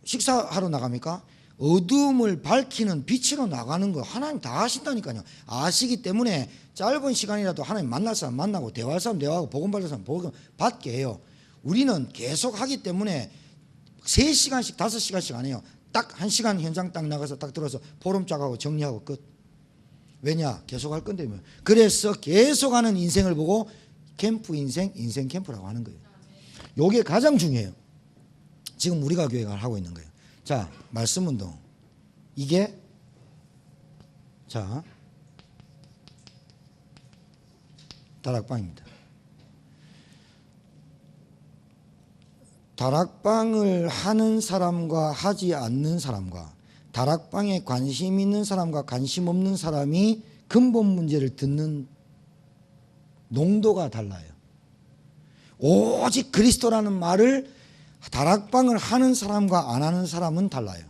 식사하러 나갑니까? 어둠을 밝히는 빛으로 나가는 거 하나님 다 아신다니까요. 아시기 때문에 짧은 시간이라도 하나님 만날 사람 만나고 대화할 사람 대화하고 복음 받을 사람 복음 받게 해요. 우리는 계속 하기 때문에 3시간씩 5시간씩 안 해요. 딱 1시간 현장 딱 나가서 딱 들어서 포럼 짝하고 정리하고 끝. 왜냐? 계속 할 건데. 그래서 계속하는 인생을 보고 캠프 인생 캠프라고 하는 거예요. 이게 가장 중요해요. 지금 우리가 교회가 하고 있는 거예요. 자, 말씀 운동. 이게 자 다락방입니다. 다락방을 하는 사람과 하지 않는 사람과 다락방에 관심 있는 사람과 관심 없는 사람이 근본 문제를 듣는 농도가 달라요. 오직 그리스도라는 말을 다락방을 하는 사람과 안 하는 사람은 달라요.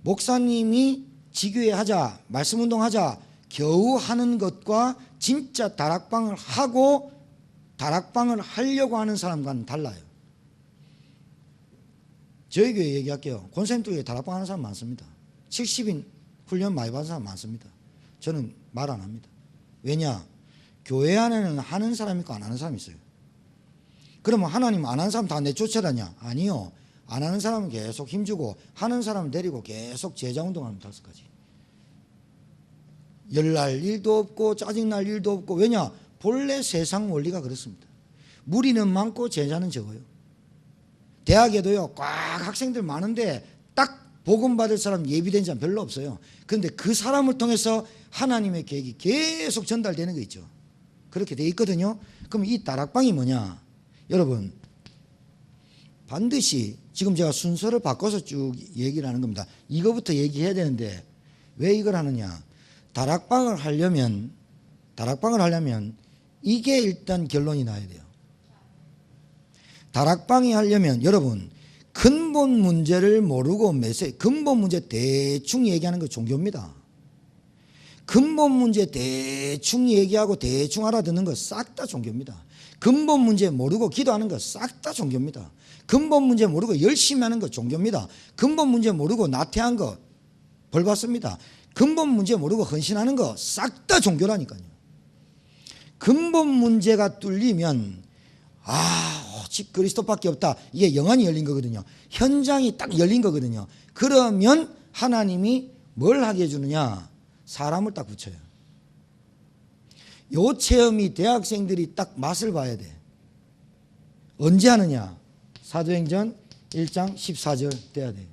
목사님이 지교회 하자, 말씀 운동하자 겨우 하는 것과 진짜 다락방을 하고 다락방을 하려고 하는 사람과는 달라요. 저희 교회 얘기할게요. 권사님 쪽에 다락방 하는 사람 많습니다. 70인 훈련 많이 받은 사람 많습니다. 저는 말 안 합니다. 왜냐? 교회 안에는 하는 사람이 있고 안 하는 사람이 있어요. 그러면 하나님 안 하는 사람 다 내쫓으라냐? 아니요. 안 하는 사람은 계속 힘주고 하는 사람을 데리고 계속 제자 운동하는 5가지. 열날 일도 없고 짜증날 일도 없고. 왜냐? 본래 세상 원리가 그렇습니다. 무리는 많고 제자는 적어요. 대학에도요 꽉 학생들 많은데 딱 복음 받을 사람 예비된 자는 별로 없어요. 그런데 그 사람을 통해서 하나님의 계획이 계속 전달되는 거 있죠. 그렇게 돼 있거든요. 그럼 이 다락방이 뭐냐? 여러분 반드시 지금 제가 순서를 바꿔서 쭉 얘기를 하는 겁니다. 이거부터 얘기해야 되는데 왜 이걸 하느냐? 다락방을 하려면 이게 일단 결론이 나야 돼요. 다락방이 하려면 여러분 근본 문제를 모르고 근본 문제 대충 얘기하는 거 종교입니다. 근본 문제 대충 얘기하고 대충 알아듣는 거 싹 다 종교입니다. 근본 문제 모르고 기도하는 거 싹 다 종교입니다. 근본 문제 모르고 열심히 하는 거 종교입니다. 근본 문제 모르고 나태한 거 벌 받습니다. 근본 문제 모르고 헌신하는 거 싹 다 종교라니까요. 근본 문제가 뚫리면 오직 그리스도밖에 없다. 이게 영안이 열린 거거든요. 현장이 딱 열린 거거든요. 그러면 하나님이 뭘 하게 해주느냐? 사람을 딱 붙여요. 요 체험이 대학생들이 딱 맛을 봐야 돼. 언제 하느냐? 사도행전 1장 14절 돼야 돼.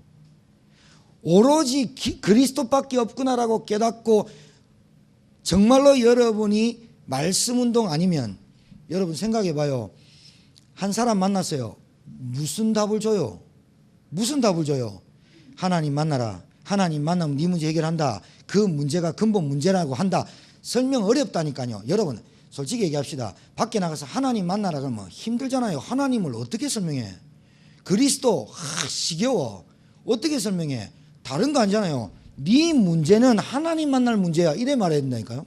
오로지 그리스도밖에 없구나라고 깨닫고 정말로 여러분이 말씀 운동 아니면 여러분 생각해 봐요. 한 사람 만났어요. 무슨 답을 줘요? 무슨 답을 줘요? 하나님 만나라. 하나님 만나면 네 문제 해결한다. 그 문제가 근본 문제라고 한다. 설명 어렵다니까요. 여러분 솔직히 얘기합시다. 밖에 나가서 하나님 만나라 그러면 힘들잖아요. 하나님을 어떻게 설명해? 그리스도 지겨워. 어떻게 설명해? 다른 거 아니잖아요. 네 문제는 하나님 만날 문제야. 이래 말해야 된다니까요.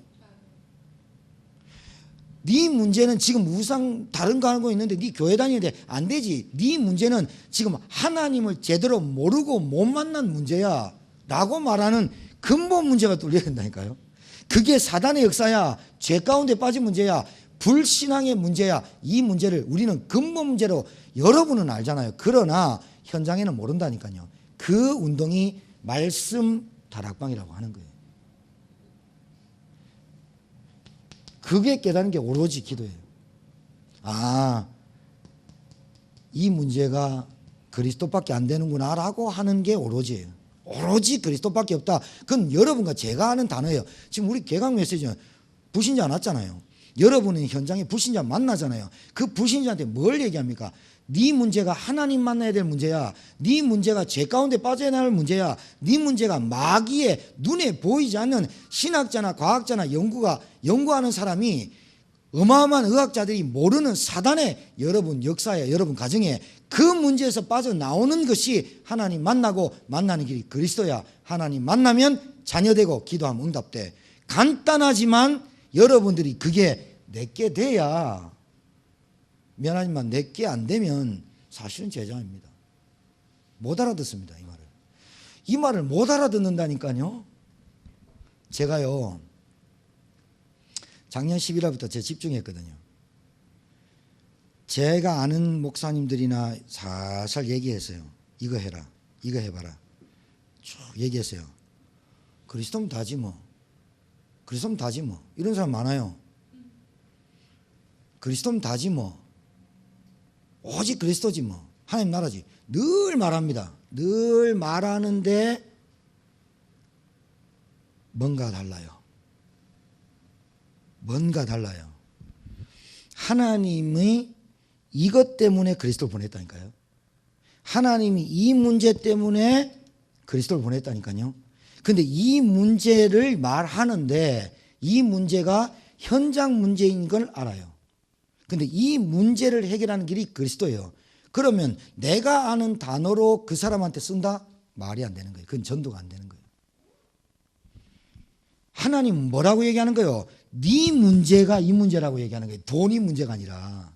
네 문제는 지금 우상 다른 거 하고 있는데 네 교회 다니는데 안 되지. 네 문제는 지금 하나님을 제대로 모르고 못 만난 문제야 라고 말하는 근본 문제가 뚫려야 된다니까요. 그게 사단의 역사야. 죄 가운데 빠진 문제야. 불신앙의 문제야. 이 문제를 우리는 근본 문제로 여러분은 알잖아요. 그러나 현장에는 모른다니까요. 그 운동이 말씀 다락방이라고 하는 거예요. 그게 깨닫는 게 오로지 기도예요. 아, 이 문제가 그리스도밖에 안 되는구나 라고 하는 게 오로지예요. 오로지 그리스도밖에 없다. 그건 여러분과 제가 아는 단어예요. 지금 우리 개강 메시지는 불신자 안 왔잖아요. 여러분은 현장에 불신자 만나잖아요. 그 불신자한테 뭘 얘기합니까? 네 문제가 하나님 만나야 될 문제야. 네 문제가 죄 가운데 빠져야 할 문제야. 네 문제가 마귀의 눈에 보이지 않는 신학자나 과학자나 연구하는 사람이 어마어마한 의학자들이 모르는 사단의 여러분 역사에 여러분 가정에 그 문제에서 빠져나오는 것이 하나님 만나고 만나는 길이 그리스도야. 하나님 만나면 자녀되고 기도하면 응답돼. 간단하지만 여러분들이 그게 내게 돼야 미안하지만 내게 안 되면 사실은 제자입니다. 못 알아듣습니다. 이 말을. 이 말을 못 알아듣는다니까요. 제가요 작년 11월부터 제 집중했거든요. 제가 아는 목사님들이나 살살 얘기했어요. 이거 해라. 이거 해봐라. 쭉 얘기했어요. 그리스도면 다지 뭐. 그리스도면 다지 뭐. 이런 사람 많아요. 그리스도면 다지 뭐. 오직 그리스도지 뭐. 하나님 나라지. 늘 말합니다. 늘 말하는데 뭔가 달라요. 뭔가 달라요. 하나님이 이것 때문에 그리스도를 보냈다니까요. 하나님이 이 문제 때문에 그리스도를 보냈다니까요. 근데 이 문제를 말하는데 이 문제가 현장 문제인 걸 알아요. 근데 이 문제를 해결하는 길이 그리스도예요. 그러면 내가 아는 단어로 그 사람한테 쓴다? 말이 안 되는 거예요. 그건 전도가 안 되는 거예요. 하나님은 뭐라고 얘기하는 거예요? 네 문제가 이 문제라고 얘기하는 거예요. 돈이 문제가 아니라.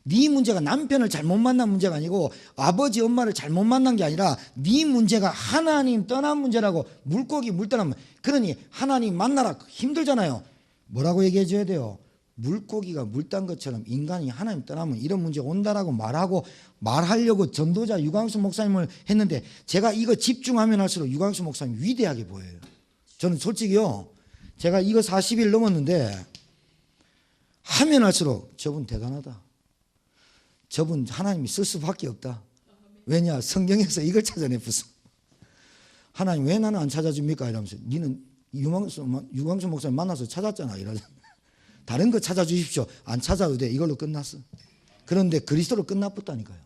네 문제가 남편을 잘못 만난 문제가 아니고 아버지 엄마를 잘못 만난 게 아니라 네 문제가 하나님 떠난 문제라고. 물고기 물 떠나면. 그러니 하나님 만나라 힘들잖아요. 뭐라고 얘기해 줘야 돼요? 물고기가 물 딴 것처럼 인간이 하나님 떠나면 이런 문제가 온다라고 말하려고 전도자 유광수 목사님을 했는데 제가 이거 집중하면 할수록 유광수 목사님 위대하게 보여요. 저는 솔직히요. 제가 이거 40일 넘었는데 하면 할수록 저분 대단하다. 저분 하나님이 쓸 수밖에 없다. 왜냐? 성경에서 이걸 찾아내었어. 하나님 왜 나는 안 찾아줍니까? 이러면서 니는 유광수 목사님 만나서 찾았잖아. 이러잖아. 다른 거 찾아주십시오. 안 찾아도 돼. 이걸로 끝났어. 그런데 그리스도로 끝났다니까요.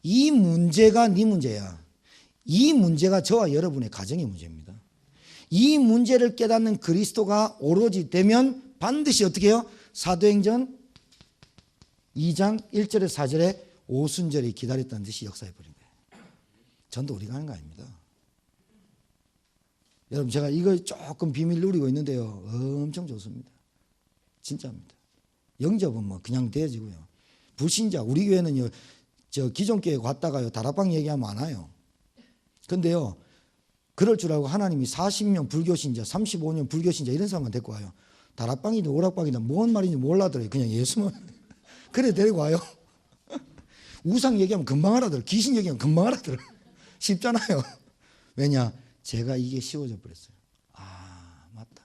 이 문제가 네 문제야. 이 문제가 저와 여러분의 가정의 문제입니다. 이 문제를 깨닫는 그리스도가 오로지 되면 반드시 어떻게 해요? 사도행전 2장 1절에서 4절에 오순절이 기다렸다는 듯이 역사해버린 거예요. 전도 우리가 하는 거 아닙니다. 여러분 제가 이거 조금 비밀 누리고 있는데요. 엄청 좋습니다. 진짜입니다. 영접은 뭐 그냥 되어지고요. 불신자 우리 교회는요. 저 기존 교회 갔다가요. 다락방 얘기하면 안 와요. 근데요. 그럴 줄 알고 하나님이 40년 불교신자 35년 불교신자 이런 사람만 데리고 와요. 다락방이든 오락방이든 뭔 말인지 몰라더라고요. 그냥 예수만 그래 데리고 와요. 우상 얘기하면 금방 알아들어. 귀신 얘기하면 금방 알아들어. 쉽잖아요. 왜냐? 제가 이게 쉬워져 버렸어요. 아 맞다.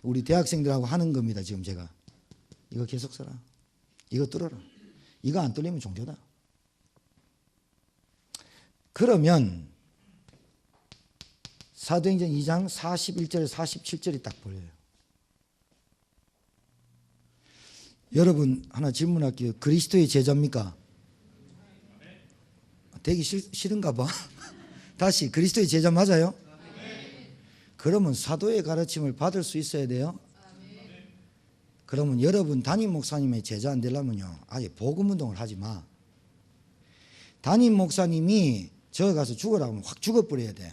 우리 대학생들하고 하는 겁니다. 지금 제가. 이거 계속 써라. 이거 뚫어라. 이거 안 뚫리면 종교다. 그러면 사도행전 2장 41절에 47절이 딱 보여요. 여러분 하나 질문할게요. 그리스도의 제자입니까? 되기 싫은가 봐. 다시 그리스도의 제자 맞아요? 그러면 사도의 가르침을 받을 수 있어야 돼요. 그러면 여러분 담임 목사님의 제자 안 되려면요, 아예 복음 운동을 하지 마. 담임 목사님이 저기 가서 죽으라고 하면 확 죽어버려야 돼.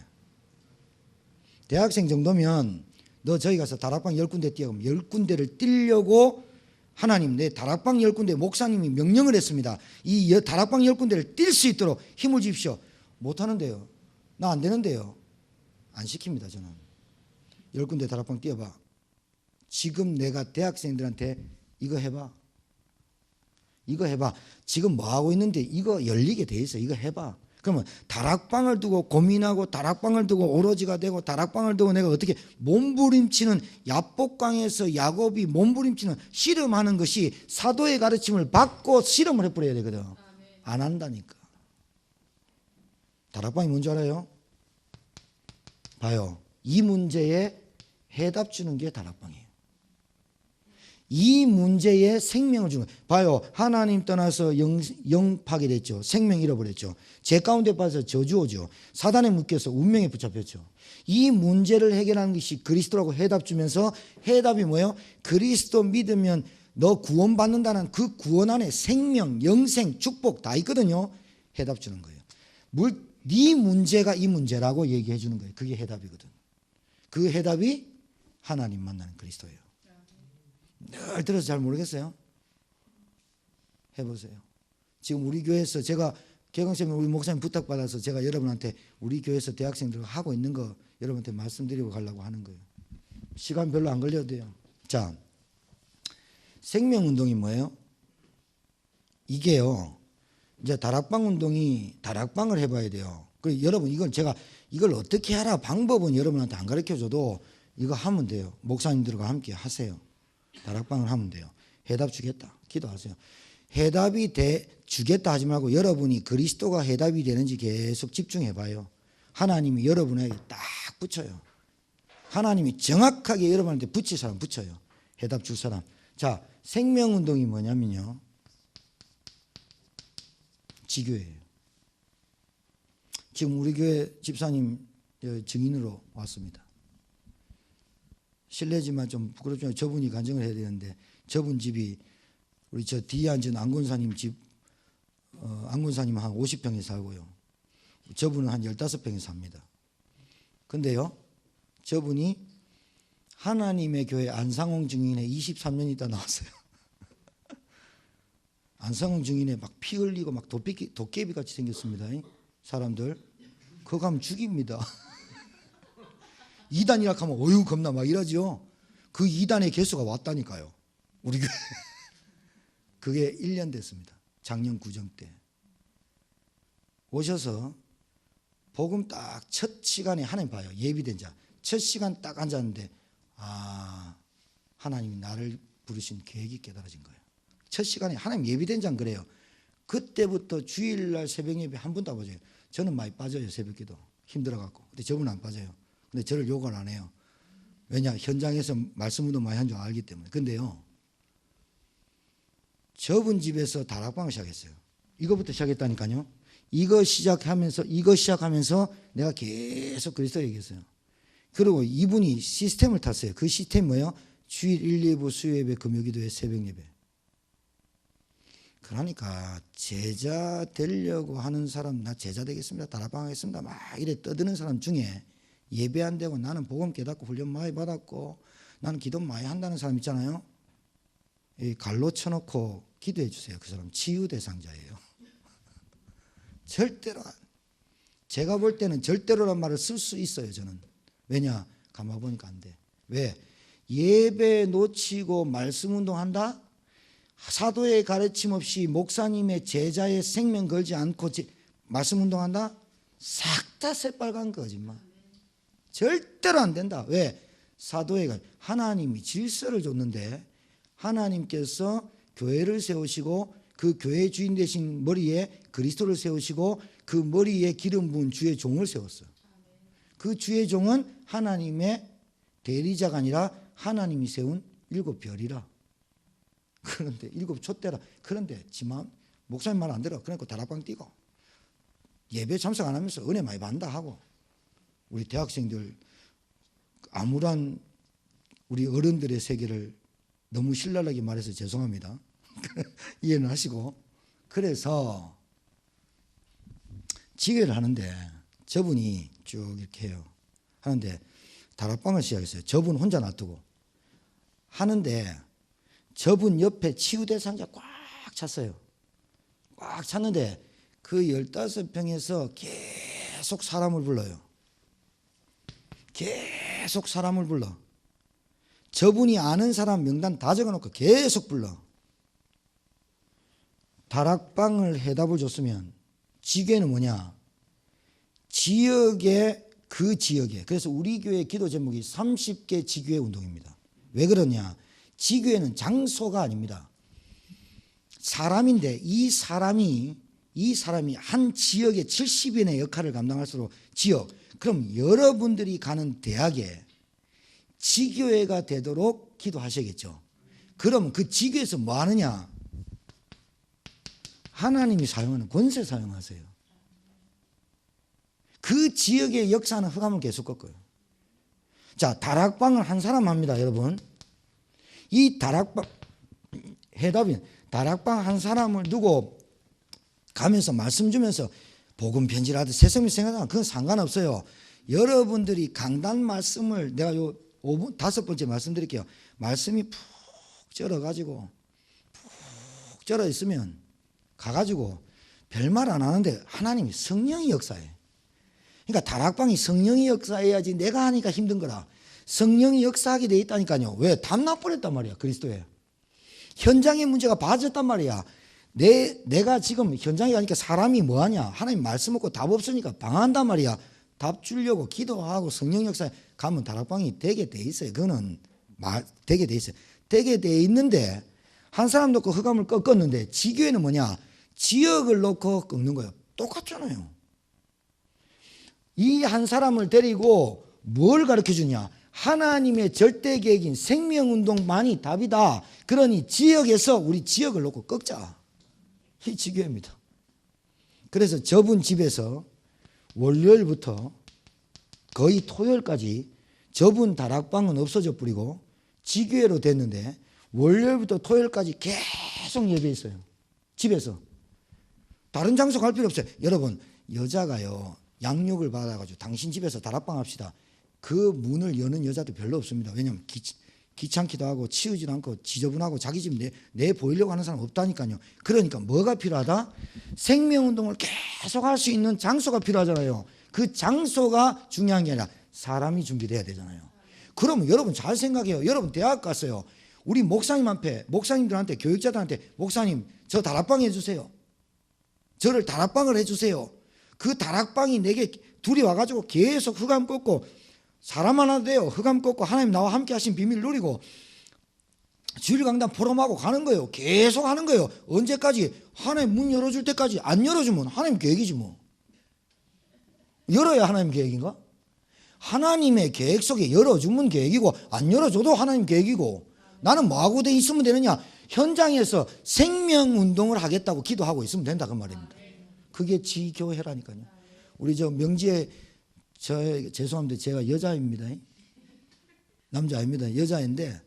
대학생 정도면 너 저기 가서 다락방 10군데 뛰어가면 10군데를 뛰려고 하나님 내 다락방 10군데 목사님이 명령을 했습니다. 이 다락방 10군데를 뛸 수 있도록 힘을 주십시오. 못하는데요. 나 안 되는데요. 안 시킵니다. 저는 10군데 다락방 뛰어봐. 지금 내가 대학생들한테 이거 해봐. 이거 해봐. 지금 뭐 하고 있는데 이거 열리게 돼 있어. 이거 해봐. 그러면 다락방을 두고 고민하고 다락방을 두고 오로지가 되고 다락방을 두고 내가 어떻게 몸부림치는 야복강에서 야곱이 몸부림치는 씨름하는 것이 사도의 가르침을 받고 씨름을 해버려야 되거든. 안 한다니까. 다락방이 뭔지 알아요? 봐요. 이 문제에 해답 주는 게 다락방이에요. 이 문제에 생명을 주는 거예요. 봐요. 하나님 떠나서 영 파괴됐죠. 생명 잃어버렸죠. 죄 가운데 빠져서 저주 오죠. 사단에 묶여서 운명에 붙잡혔죠. 이 문제를 해결하는 것이 그리스도라고 해답 주면서, 해답이 뭐예요? 그리스도 믿으면 너 구원받는다는 그 구원 안에 생명, 영생, 축복 다 있거든요. 해답 주는 거예요. 네 문제가 이 문제라고 얘기해 주는 거예요. 그게 해답이거든. 그 해답이 하나님 만나는 그리스도예요. 늘 들어서 잘 모르겠어요? 해보세요. 지금 우리 교회에서 제가 개강쌤 우리 목사님 부탁받아서 제가 여러분한테 우리 교회에서 대학생들 하고 있는 거 여러분한테 말씀드리고 가려고 하는 거예요. 시간 별로 안 걸려도 돼요. 자, 생명운동이 뭐예요? 이게요, 이제 다락방 운동이 다락방을 해봐야 돼요. 그리고 여러분 이걸 어떻게 하라 방법은 여러분한테 안 가르쳐줘도 이거 하면 돼요. 목사님들과 함께 하세요. 다락방을 하면 돼요. 해답 주겠다. 기도하세요. 해답이 주겠다 하지 말고 여러분이 그리스도가 해답이 되는지 계속 집중해 봐요. 하나님이 여러분에게 딱 붙여요. 하나님이 정확하게 여러분한테 붙일 사람 붙여요. 해답 줄 사람. 자, 생명운동이 뭐냐면요, 지교예요. 지금 우리 교회 집사님 증인으로 왔습니다. 실례지만 좀 부끄럽지만 저분이 간증을 해야 되는데, 저분 집이 우리 저 뒤에 앉은 안군사님 집, 안군사님 한 50평에 살고요. 저분은 한 15평에 삽니다. 근데요, 저분이 하나님의 교회 안상홍 증인에 23년 있다 나왔어요. 안상홍 증인에 막 피 흘리고 막 도깨비 같이 생겼습니다. 사람들 그거 가면 죽입니다. 2단이라 하면 어휴 겁나 막 이러죠. 그 2단의 개수가 왔다니까요. 우리 교회. 그게 1년 됐습니다. 작년 구정 때 오셔서 복음 딱 첫 시간에 하나님 봐요. 예비된 자 첫 시간 딱 앉았는데, 아, 하나님이 나를 부르신 계획이 깨달아진 거예요. 첫 시간에 하나님 예비된 자는 그래요. 그때부터 주일날 새벽 예배 한 번도 안 빠져요. 저는 많이 빠져요. 새벽기도 힘들어갖고. 근데 저분은 안 빠져요. 근데 저를 욕을 안 해요. 왜냐, 현장에서 말씀도 많이 한 줄 알기 때문에. 근데요, 저분 집에서 다락방을 시작했어요. 이거부터 시작했다니까요. 이거 시작하면서 내가 계속 그리스도 얘기했어요. 그리고 이분이 시스템을 탔어요. 그 시스템이 뭐예요? 주일 1, 2부 수요예배, 금요기도회, 새벽예배. 그러니까 제자 되려고 하는 사람, 나 제자 되겠습니다, 다락방 하겠습니다, 막 이래 떠드는 사람 중에 예배 안 되고 나는 복음 깨닫고 훈련 많이 받았고 나는 기도 많이 한다는 사람 있잖아요. 이 갈로 쳐놓고 기도해 주세요. 그 사람 치유 대상자예요. 절대로, 제가 볼 때는 절대로란 말을 쓸 수 있어요. 저는. 왜냐, 가만 보니까 안 돼. 왜? 예배 놓치고 말씀 운동한다? 사도의 가르침 없이 목사님의 제자의 생명 걸지 않고 말씀 운동한다? 싹 다 새빨간 거짓말. 절대로 안 된다. 왜? 사도의 하나님이 질서를 줬는데, 하나님께서 교회를 세우시고 그 교회의 주인 되신 머리에 그리스도를 세우시고 그 머리에 기름 부은 주의 종을 세웠어요. 그 주의 종은 하나님의 대리자가 아니라 하나님이 세운 7별이라. 그런데 7촛대라. 그런데 지만 목사님 말 안 들어. 그러니까 다락방 뛰고 예배 참석 안 하면서 은혜 많이 받는다 하고 우리 대학생들 암울한 우리 어른들의 세계를 너무 신랄하게 말해서 죄송합니다. 이해는 하시고 그래서 지교를 하는데 저분이 쭉 이렇게 해요. 하는데 다락방을 시작했어요. 저분 혼자 놔두고 하는데 저분 옆에 치유대상자 꽉 찼어요. 꽉 찼는데 그 15평에서 계속 사람을 불러요. 계속 사람을 불러. 저분이 아는 사람 명단 다 적어놓고 계속 불러. 다락방을 해답을 줬으면 지교는 뭐냐? 지역에 그 지역에. 그래서 우리 교회 기도 제목이 30개 지교회 운동입니다. 왜 그러냐? 지교회는 장소가 아닙니다. 사람인데 이 사람이 한 지역의 70인의 역할을 감당할수록 지역. 그럼 여러분들이 가는 대학에 지교회가 되도록 기도하셔야겠죠. 그럼 그 지교회에서 뭐 하느냐? 하나님이 사용하는 권세 사용하세요. 그 지역의 역사는 흑암을 계속 꺾어요. 자, 다락방을 한 사람 합니다, 여러분. 이 다락방 해답이 다락방 한 사람을 두고 가면서 말씀 주면서 복음 편지를 하듯 세상이 생각하면 그건 상관없어요. 여러분들이 강단 말씀을 내가 요 5분 5번째 말씀드릴게요. 말씀이 푹 쩔어가지고 푹 쩔어 있으면 가가지고 별말 안 하는데 하나님이 성령이 역사해. 그러니까 다락방이 성령이 역사해야지 내가 하니까 힘든 거라. 성령이 역사하게 돼 있다니까요. 왜? 담나버렸단 말이야. 그리스도에. 현장의 문제가 봐졌단 말이야. 내가 지금 현장에 가니까 사람이 뭐하냐? 하나님 말씀 없고 답 없으니까 방한단 말이야. 답 주려고 기도하고 성령 역사에 가면 다락방이 되게 돼 있어요. 그거는 되게 돼 있어요. 되게 돼 있는데 한 사람 놓고 흑암을 꺾었는데 지교회는 뭐냐? 지역을 놓고 꺾는 거예요. 똑같잖아요. 이 한 사람을 데리고 뭘 가르쳐 주냐? 하나님의 절대 계획인 생명운동만이 답이다. 그러니 지역에서 우리 지역을 놓고 꺾자. 이 지교회입니다. 그래서 저분 집에서 월요일부터 거의 토요일까지 저분 다락방은 없어져 버리고 지교회로 됐는데 월요일부터 토요일까지 계속 예배했어요. 집에서. 다른 장소 갈 필요 없어요. 여러분, 여자가요 양육을 받아가지고 당신 집에서 다락방 합시다. 그 문을 여는 여자도 별로 없습니다. 왜냐하면 귀찮기도 하고 치우지도 않고 지저분하고 자기 집 내 보이려고 하는 사람 없다니까요. 그러니까 뭐가 필요하다? 생명운동을 계속 할 수 있는 장소가 필요하잖아요. 그 장소가 중요한 게 아니라 사람이 준비돼야 되잖아요. 그러면 여러분 잘 생각해요. 여러분 대학 갔어요. 우리 목사님들한테 교육자들한테 목사님 저 다락방 해주세요. 저를 다락방을 해주세요. 그 다락방이 내게 둘이 와가지고 계속 흑암 꺾고 사람 하나 돼요. 흑암 꺾고 하나님 나와 함께 하신 비밀을 누리고 주일 강단 포럼하고 가는 거예요. 계속 하는 거예요. 언제까지? 하나님 문 열어줄 때까지. 안 열어주면 하나님 계획이지 뭐. 열어야 하나님 계획인가? 하나님의 계획 속에 열어주면 계획이고 안 열어줘도 하나님 계획이고 나는 뭐하고 돼 있으면 되느냐? 현장에서 생명운동을 하겠다고 기도하고 있으면 된다 그 말입니다. 그게 지교회라니까요. 우리 저 명지에 죄송합니다. 제가 여자입니다. 남자 아닙니다. 여자인데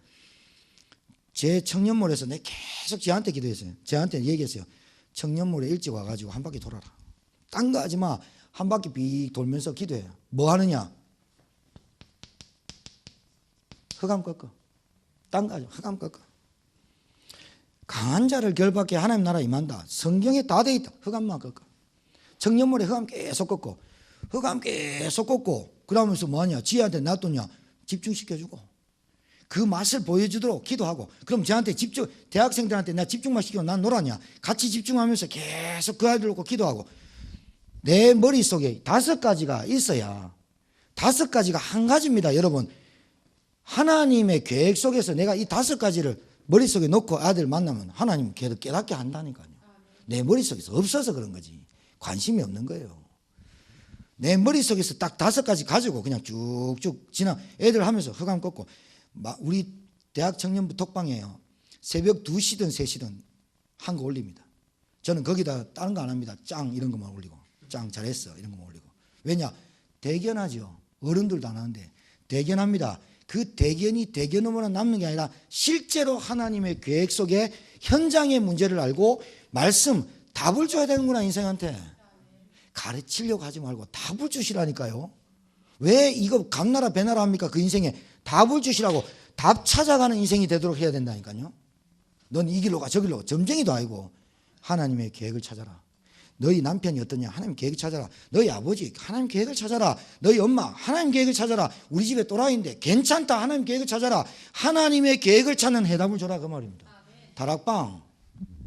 제 청년몰에서 내가 계속 저한테 기도했어요. 저한테 얘기했어요. 청년몰에 일찍 와가지고 한 바퀴 돌아라. 딴 거 하지 마. 한 바퀴 빅 돌면서 기도해요. 뭐 하느냐? 흑암 꺾어. 딴 거 하지 마. 흑암 꺾어. 강한 자를 결박해 하나님 나라 임한다. 성경에 다 돼 있다. 흑암만 꺾어. 청년몰에 흑암 계속 꺾고 흑암 계속 꺾고 그러면서 뭐하냐? 지혜한테 놔두냐? 집중시켜주고 그 맛을 보여주도록 기도하고 그럼 저한테 대학생들한테 나 집중만 시키고 난 놀았냐? 같이 집중하면서 계속 그 아이들 놓고 기도하고 내 머릿속에 5가지가 있어야 5가지가 한 가지입니다. 여러분 하나님의 계획 속에서 내가 이 5가지를 머릿속에 놓고 아들 만나면 하나님 깨닫게 한다니까요. 내 머릿속에서 없어서 그런 거지. 관심이 없는 거예요. 내 머릿속에서 딱 5가지 가지고 그냥 쭉쭉 지나 애들 하면서 흑암 꺾고 우리 대학 청년부 톡방에요. 새벽 2시든 3시든 한 거 올립니다. 저는 거기다 다른 거 안 합니다. 짱 이런 것만 올리고 짱 잘했어 이런 것만 올리고. 왜냐? 대견하죠. 어른들도 안 하는데 대견합니다. 그 대견이 대견으로만 남는 게 아니라 실제로 하나님의 계획 속에 현장의 문제를 알고 말씀 답을 줘야 되는구나 인생한테. 가르치려고 하지 말고 답을 주시라니까요. 왜 이거 감나라 배나라 합니까? 그 인생에 답을 주시라고. 답 찾아가는 인생이 되도록 해야 된다니까요. 넌 이 길로 가 저 길로 가. 점쟁이도 아니고 하나님의 계획을 찾아라. 너희 남편이 어떠냐? 하나님 계획을 찾아라. 너희 아버지 하나님 계획을 찾아라. 너희 엄마 하나님 계획을 찾아라. 우리 집에 또라이인데 괜찮다. 하나님 계획을 찾아라. 하나님의 계획을 찾는 해답을 줘라 그 말입니다. 다락방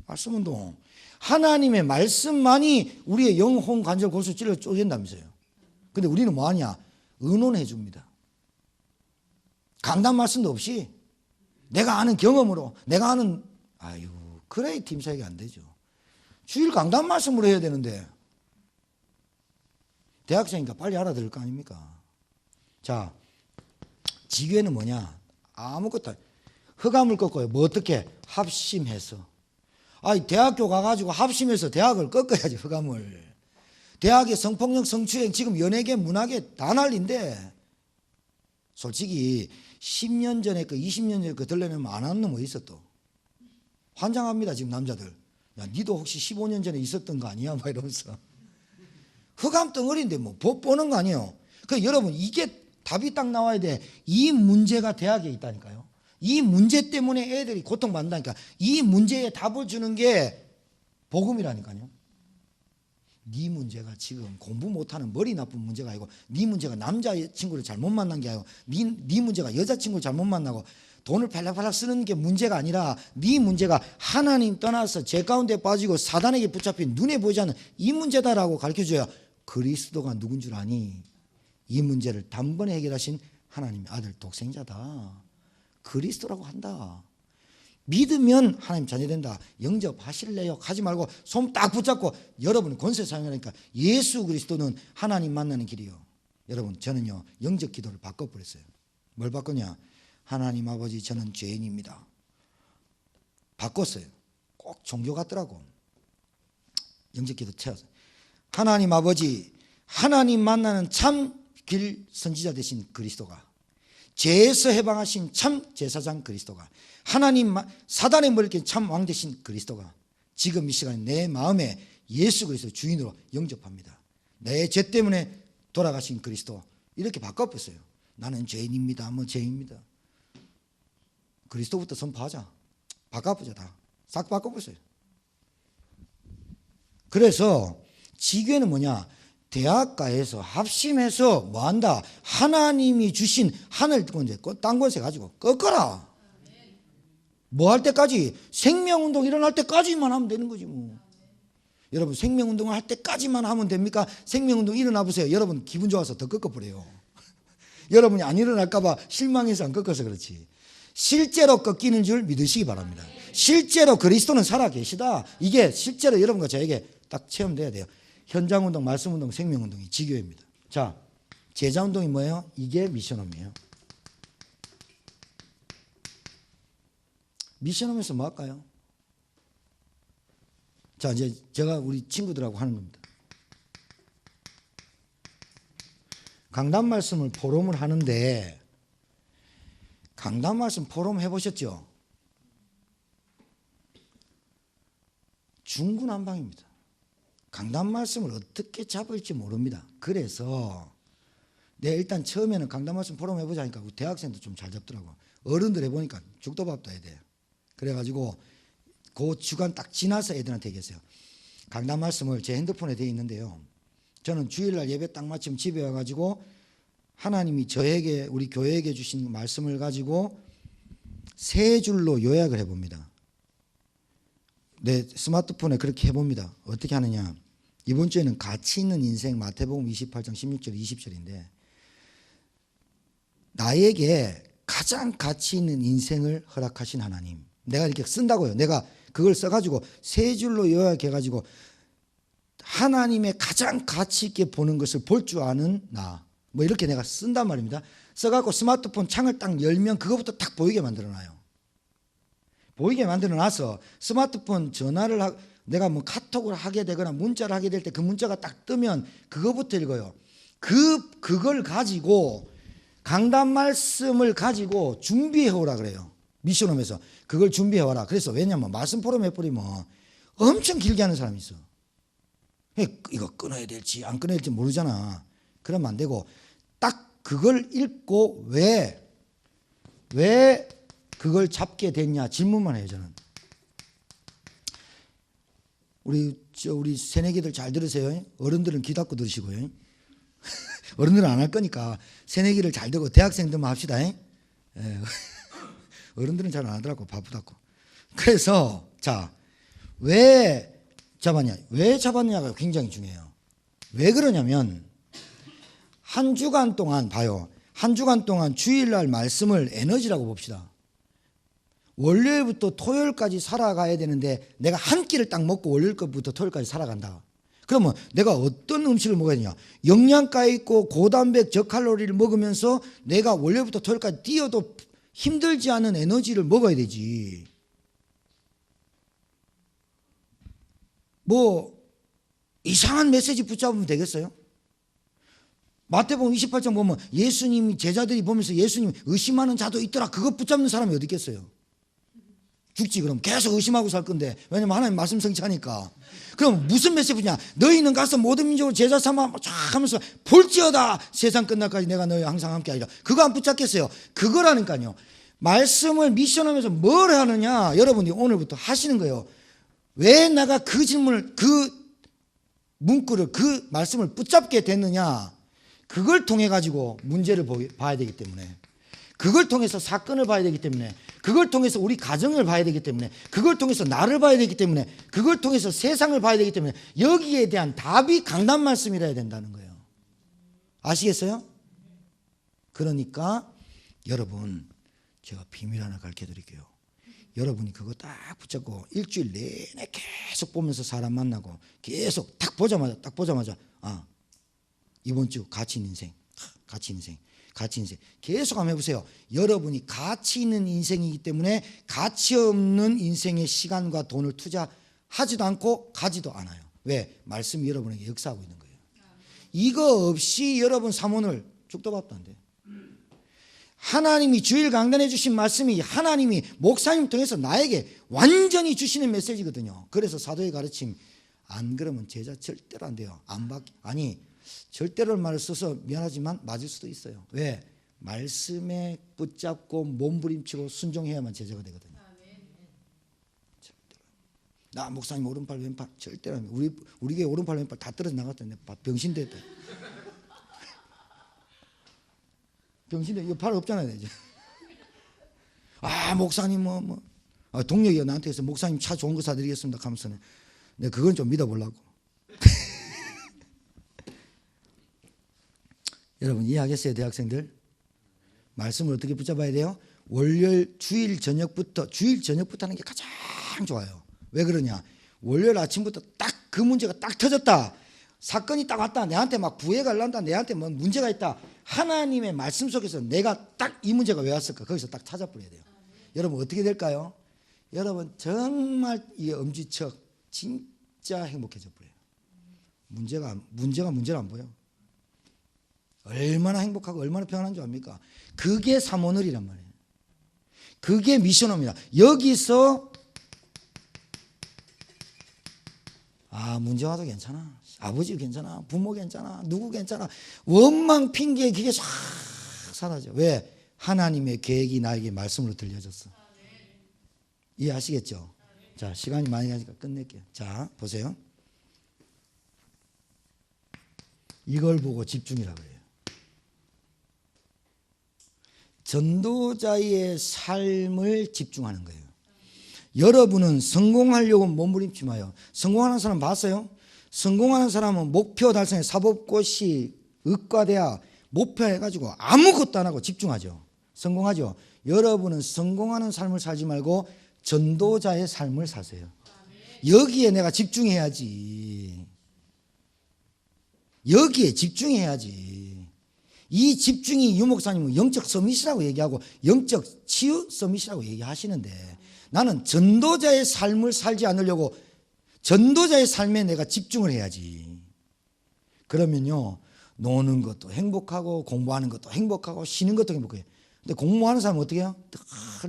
말씀운동. 하나님의 말씀만이 우리의 영혼 관절 골수 찔러 쪼갠다면서요. 근데 우리는 뭐하냐? 의논해 줍니다. 강단 말씀도 없이 내가 아는 경험으로 내가 아는 아유 그래 팀 사역이 안 되죠. 주일 강단 말씀으로 해야 되는데 대학생이니까 빨리 알아들을 거 아닙니까? 자, 지교회는 뭐냐? 아무것도 흑암을 꺾어요. 뭐 어떻게? 합심해서. 아니 대학교 가가지고 합심해서 대학을 꺾어야지 흑암을. 대학의 성폭력 성추행 지금 연예계 문화계 다 난리인데 솔직히 10년 전에 그 20년 전에 그 들려내면 안 하는 놈 어디 있어 또. 환장합니다 지금 남자들. 야 니도 혹시 15년 전에 있었던 거 아니야? 막 이러면서. 흑암 덩어리인데 뭐 법 보는 거 아니에요. 그 여러분 이게 답이 딱 나와야 돼. 이 문제가 대학에 있다니까요. 이 문제 때문에 애들이 고통받는다니까. 이 문제에 답을 주는 게 복음이라니까요. 네 문제가 지금 공부 못하는 머리 나쁜 문제가 아니고 네 문제가 남자친구를 잘못 만난 게 아니고 네 문제가 여자친구를 잘못 만나고 돈을 팔락팔락 쓰는 게 문제가 아니라 네 문제가 하나님 떠나서 죄 가운데 빠지고 사단에게 붙잡힌 눈에 보이지 않는 이 문제다라고 가르쳐줘야 그리스도가 누군 줄 아니. 이 문제를 단번에 해결하신 하나님의 아들 독생자다. 그리스도라고 한다. 믿으면 하나님 자녀 된다. 영접하실래요? 하지 말고 손 딱 붙잡고 여러분 권세 사용하니까 예수 그리스도는 하나님 만나는 길이요. 여러분 저는요 영접 기도를 바꿔버렸어요. 뭘 바꿨냐? 하나님 아버지 저는 죄인입니다. 바꿨어요. 꼭 종교 같더라고. 영접 기도 채워서 하나님 아버지 하나님 만나는 참 길 선지자 되신 그리스도가 죄에서 해방하신 참 제사장 그리스도가 하나님 사단의 머리를 깬 참 왕 되신 그리스도가 지금 이 시간에 내 마음에 예수 그리스도 주인으로 영접합니다. 내 죄 때문에 돌아가신 그리스도 이렇게 바꿔봤어요. 나는 죄인입니다. 뭐 죄인입니다. 그리스도부터 선포하자. 바꿔보자 다. 싹 바꿔보세요. 그래서 지교회는 뭐냐? 대학가에서 합심해서 뭐한다? 하나님이 주신 하늘 땅 권세 가지고 꺾어라. 뭐 할 때까지? 생명운동 일어날 때까지만 하면 되는 거지 뭐. 여러분 생명운동을 할 때까지만 하면 됩니까? 생명운동 일어나 보세요. 여러분 기분 좋아서 더 꺾어버려요. 여러분이 안 일어날까 봐 실망해서 안 꺾어서 그렇지. 실제로 꺾이는 줄 믿으시기 바랍니다. 실제로 그리스도는 살아계시다. 이게 실제로 여러분과 저에게 딱 체험돼야 돼요. 현장운동, 말씀운동, 생명운동이 지교회입니다. 자, 제자운동이 뭐예요? 이게 미션홈이에요. 미션홈에서 뭐 할까요? 자, 이제 제가 우리 친구들하고 하는 겁니다. 강단 말씀을 포럼을 하는데 강단 말씀 포럼 해보셨죠? 중구난방입니다. 강단 말씀을 어떻게 잡을지 모릅니다. 그래서 일단 처음에는 강단 말씀 포럼 해보자 하니까 대학생도 좀 잘 잡더라고. 어른들 해보니까 죽도 밥도 해야 돼. 그래가지고 그 주간 딱 지나서 애들한테 얘기했어요. 강단 말씀을 제 핸드폰에 되어 있는데요. 저는 주일날 예배 딱 마침 집에 와가지고 하나님이 저에게 우리 교회에게 주신 말씀을 가지고 3줄로 요약을 해봅니다. 내 스마트폰에 그렇게 해봅니다. 어떻게 하느냐? 이번 주에는 가치 있는 인생 마태복음 28장 16절 20절인데 나에게 가장 가치 있는 인생을 허락하신 하나님. 내가 이렇게 쓴다고요. 내가 그걸 써가지고 세 줄로 요약해가지고 하나님의 가장 가치 있게 보는 것을 볼 줄 아는 나, 뭐 이렇게 내가 쓴단 말입니다. 써갖고 스마트폰 창을 딱 열면 그거부터 딱 보이게 만들어놔요. 보이게 만들어놔서 스마트폰 전화를 내가 뭐 카톡을 하게 되거나 문자를 하게 될 때 그 문자가 딱 뜨면 그거부터 읽어요. 그걸 가지고 강단 말씀을 가지고 준비해 오라 그래요. 미션홈에서 그걸 준비해 와라. 그래서 왜냐면 말씀 포럼 해버리면 엄청 길게 하는 사람이 있어. 이거 끊어야 될지 안 끊어야 될지 모르잖아. 그러면 안 되고 딱 그걸 읽고 왜 그걸 잡게 됐냐 질문만 해요. 저는 우리 새내기들 잘 들으세요. 어른들은 귀 닫고 들으시고요. 어른들은 안 할 거니까 새내기를 잘 듣고 대학생들만 합시다. 어른들은 잘 안 하더라고, 바쁘다고. 그래서 왜 잡았냐가 굉장히 중요해요. 왜 그러냐면 한 주간 동안 봐요. 한 주간 동안 주일날 말씀을 에너지라고 봅시다. 월요일부터 토요일까지 살아가야 되는데 내가 한 끼를 딱 먹고 월요일 것부터 토요일까지 살아간다. 그러면 내가 어떤 음식을 먹어야 되냐? 영양가 있고 고단백 저칼로리를 먹으면서 내가 월요일부터 토요일까지 뛰어도 힘들지 않은 에너지를 먹어야 되지. 뭐 이상한 메시지 붙잡으면 되겠어요? 마태복음 28장 보면 예수님이 제자들이 보면서 예수님 의심하는 자도 있더라. 그거 붙잡는 사람이 어디 있겠어요? 죽지. 그럼 계속 의심하고 살 건데. 왜냐면 하나님 말씀 성취하니까. 그럼 무슨 메시지냐? 너희는 가서 모든 민족을 제자 삼아 쫙 하면서 볼지어다 세상 끝날까지 내가 너희 항상 함께 하리라. 그거 안 붙잡겠어요? 그거라니까요. 말씀을 미션하면서 뭘 하느냐? 여러분이 오늘부터 하시는 거예요. 왜 내가 그 질문을, 그 문구를, 그 말씀을 붙잡게 됐느냐? 그걸 통해 가지고 문제를 봐야 되기 때문에, 그걸 통해서 사건을 봐야 되기 때문에, 그걸 통해서 우리 가정을 봐야 되기 때문에, 그걸 통해서 나를 봐야 되기 때문에, 그걸 통해서 세상을 봐야 되기 때문에 여기에 대한 답이 강단 말씀이라야 된다는 거예요. 아시겠어요? 그러니까 여러분, 제가 비밀 하나 가르쳐 드릴게요. 여러분이 그거 딱 붙잡고 일주일 내내 계속 보면서 사람 만나고 계속 딱 보자마자 이번 주 가치 있는 인생 계속 한번 해보세요. 여러분이 가치 있는 인생이기 때문에 가치 없는 인생의 시간과 돈을 투자하지도 않고 가지도 않아요. 왜? 말씀이 여러분에게 역사하고 있는 거예요. 이거 없이 여러분 사모를 죽도 밥도 안 돼요. 하나님이 주일 강단해 주신 말씀이 하나님이 목사님 통해서 나에게 완전히 주시는 메시지거든요. 그래서 사도의 가르침, 안 그러면 제자 절대로 안 돼요. 절대로 말을 써서 미안하지만 맞을 수도 있어요. 왜? 말씀에 붙잡고 몸부림치고 순종해야만 제자가 되거든요. 절대로. 나 목사님 오른팔 왼팔 절대로 안 돼. 우리 교회 오른팔 왼팔 다 떨어져 나갔다. 병신 됐다. 병신데 이거 팔 없잖아요 이제. 목사님 동력이 나한테 해서 목사님 차 좋은 거 사드리겠습니다 하면서는 내가 그건 좀 믿어보려고. 여러분 이해하겠어요? 대학생들 말씀을 어떻게 붙잡아야 돼요? 월요일 주일 저녁부터 하는 게 가장 좋아요. 왜 그러냐? 월요일 아침부터 딱 그 문제가 딱 터졌다. 사건이 딱 왔다. 내한테 막 부해가 난다. 내한테 뭐 문제가 있다. 하나님의 말씀 속에서 내가 딱 이 문제가 왜 왔을까? 거기서 딱 찾아버려야 돼요. 여러분 어떻게 될까요? 여러분 정말 이 엄지척 진짜 행복해져 버려요. 문제가 문제를 안 보여. 얼마나 행복하고 얼마나 평안한 줄 압니까? 그게 삼오늘이란 말이에요. 그게 미션홈이다. 여기서 문제 와도 괜찮아. 아버지 괜찮아. 부모 괜찮아. 누구 괜찮아. 원망 핑계 그게 싹 사라져. 왜? 하나님의 계획이 나에게 말씀으로 들려졌어. 이해하시겠죠? 자, 시간이 많이 가니까 끝낼게요. 자, 보세요. 이걸 보고 집중이라고 해요. 전도자의 삶을 집중하는 거예요. 여러분은 성공하려고 몸부림치 마요. 성공하는 사람 봤어요? 성공하는 사람은 목표 달성에 사법고시, 의과대학 목표 해가지고 아무것도 안 하고 집중하죠. 성공하죠. 여러분은 성공하는 삶을 살지 말고 전도자의 삶을 사세요. 여기에 내가 집중해야지. 여기에 집중해야지. 이 집중이 유 목사님은 영적 서밋이라고 얘기하고 영적 치유 서밋이라고 얘기하시는데, 나는 전도자의 삶을 살지 않으려고 전도자의 삶에 내가 집중을 해야지. 그러면요, 노는 것도 행복하고 공부하는 것도 행복하고 쉬는 것도 행복해요. 근데 공부하는 사람은 어떻게 해요?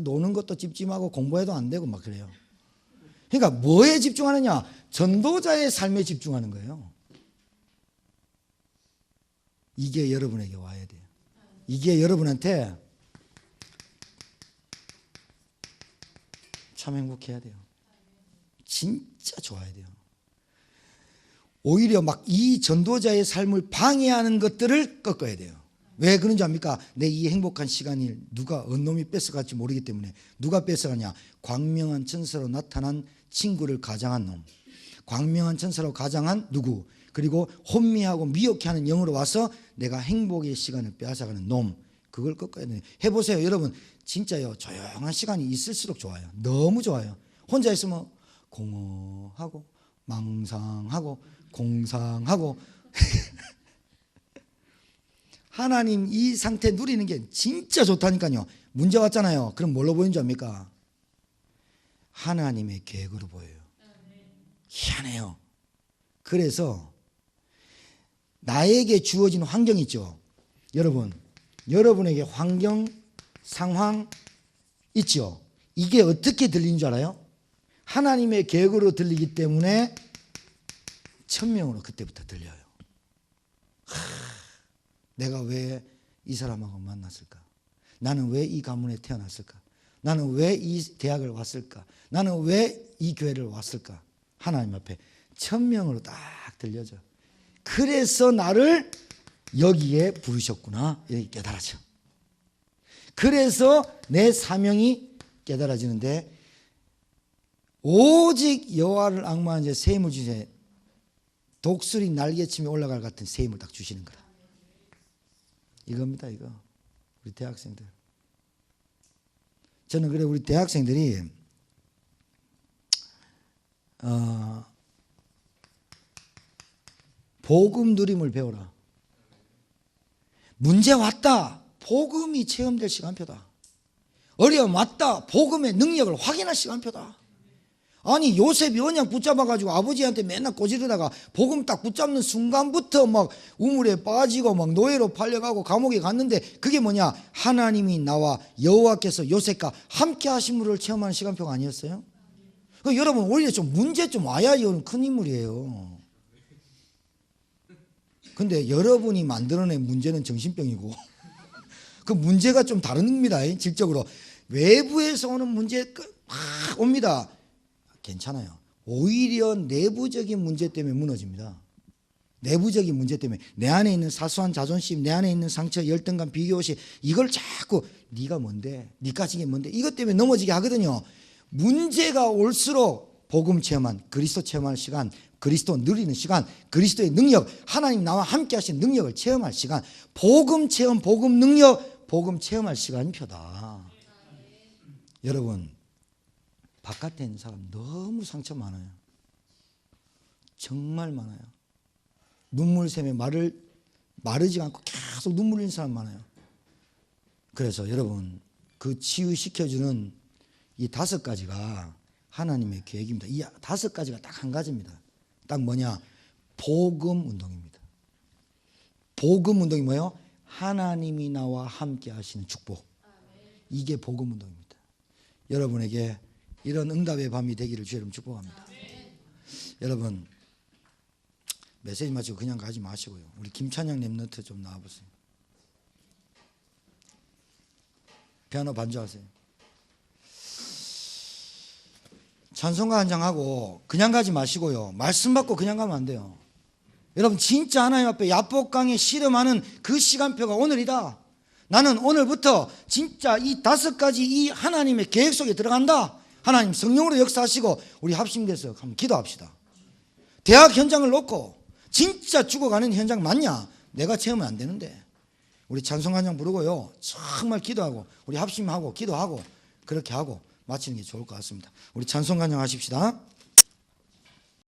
노는 것도 찝찝하고 공부해도 안 되고 막 그래요. 그러니까 뭐에 집중하느냐? 전도자의 삶에 집중하는 거예요. 이게 여러분에게 와야 돼요. 이게 여러분한테 참 행복해야 돼요. 진짜 좋아야 돼요. 오히려 막 이 전도자의 삶을 방해하는 것들을 꺾어야 돼요. 왜 그런지 압니까? 내 이 행복한 시간을 누가 어느 놈이 뺏어갈지 모르기 때문에. 누가 뺏어가냐? 광명한 천사로 나타난 친구를 가장한 놈, 광명한 천사로 가장한 누구, 그리고 혼미하고 미혹해 하는 영으로 와서 내가 행복의 시간을 빼앗아가는 놈, 그걸 꺾어야 돼요. 해보세요 여러분. 진짜요, 조용한 시간이 있을수록 좋아요. 너무 좋아요. 혼자 있으면 공허하고 망상하고 공상하고 하나님 이 상태 누리는 게 진짜 좋다니까요. 문제 왔잖아요. 그럼 뭘로 보이는 줄 압니까? 하나님의 계획으로 보여요. 희한해요. 그래서 나에게 주어진 환경이 있죠. 여러분, 여러분에게 환경, 상황 있죠. 이게 어떻게 들리는 줄 알아요? 하나님의 계획으로 들리기 때문에 천명으로 그때부터 들려요. 내가 왜 이 사람하고 만났을까? 나는 왜 이 가문에 태어났을까? 나는 왜 이 대학을 왔을까? 나는 왜 이 교회를 왔을까? 하나님 앞에 천명으로 딱 들려져. 그래서 나를 여기에 부르셨구나, 이렇게 깨달아져. 그래서 내 사명이 깨달아지는데, 오직 여호와를 앙망한 자 새 힘을 주시네. 독수리 날개침에 올라갈 같은 새 힘을 딱 주시는 거라. 이겁니다, 이거. 우리 대학생들. 저는 그래, 우리 대학생들이 복음 누림을 배워라. 문제 왔다, 복음이 체험될 시간표다. 어려움 왔다, 복음의 능력을 확인할 시간표다. 아니 요셉이 언약 붙잡아가지고 아버지한테 맨날 꼬지르다가 복음 딱 붙잡는 순간부터 막 우물에 빠지고 막 노예로 팔려가고 감옥에 갔는데, 그게 뭐냐? 하나님이 나와 여호와께서 요셉과 함께 하심을 체험하는 시간표가 아니었어요? 여러분, 오히려 좀 문제 좀 와야 이거는 큰 인물이에요. 근데 여러분이 만들어낸 문제는 정신병이고 그 문제가 좀 다른 겁니다. 질적으로 외부에서 오는 문제 막 옵니다. 괜찮아요. 오히려 내부적인 문제 때문에 무너집니다. 내부적인 문제 때문에 내 안에 있는 사소한 자존심, 내 안에 있는 상처, 열등감, 비교의식, 이걸 자꾸 네가 뭔데, 네 가진 게 뭔데, 이것 때문에 넘어지게 하거든요. 문제가 올수록 복음 체험한, 그리스도 체험할 시간, 그리스도 누리는 시간, 그리스도의 능력, 하나님 나와 함께 하신 능력을 체험할 시간, 복음 체험, 복음 능력, 복음 체험할 시간이 표다. 여러분, 바깥에 있는 사람 너무 상처 많아요. 정말 많아요. 눈물샘에 마르지 않고 계속 눈물 흘리는 사람 많아요. 그래서 여러분, 그 치유시켜주는 이 5가지가 하나님의 계획입니다. 이 5가지가 딱 한 가지입니다. 딱 뭐냐? 복음 운동입니다. 복음 운동이 뭐예요? 하나님이 나와 함께 하시는 축복. 이게 복음 운동입니다. 여러분에게 이런 응답의 밤이 되기를 주의 이름으로 축복합니다. 여러분, 메시지 마치고 그냥 가지 마시고요. 우리 김찬영 랩런트 좀 나와보세요. 피아노 반주하세요. 찬송가 한 장 하고 그냥 가지 마시고요. 말씀 받고 그냥 가면 안 돼요. 여러분, 진짜 하나님 앞에 야복강에 씨름하는 그 시간표가 오늘이다. 나는 오늘부터 진짜 이 5가지 이 하나님의 계획 속에 들어간다. 하나님 성령으로 역사하시고 우리 합심돼서 한번 기도합시다. 대학 현장을 놓고 진짜 죽어가는 현장 맞냐? 내가 체험은 안 되는데. 우리 찬송 한 장 부르고요, 정말 기도하고 우리 합심하고 기도하고 그렇게 하고 마치는 게 좋을 것 같습니다. 우리 찬송 간증하십시다.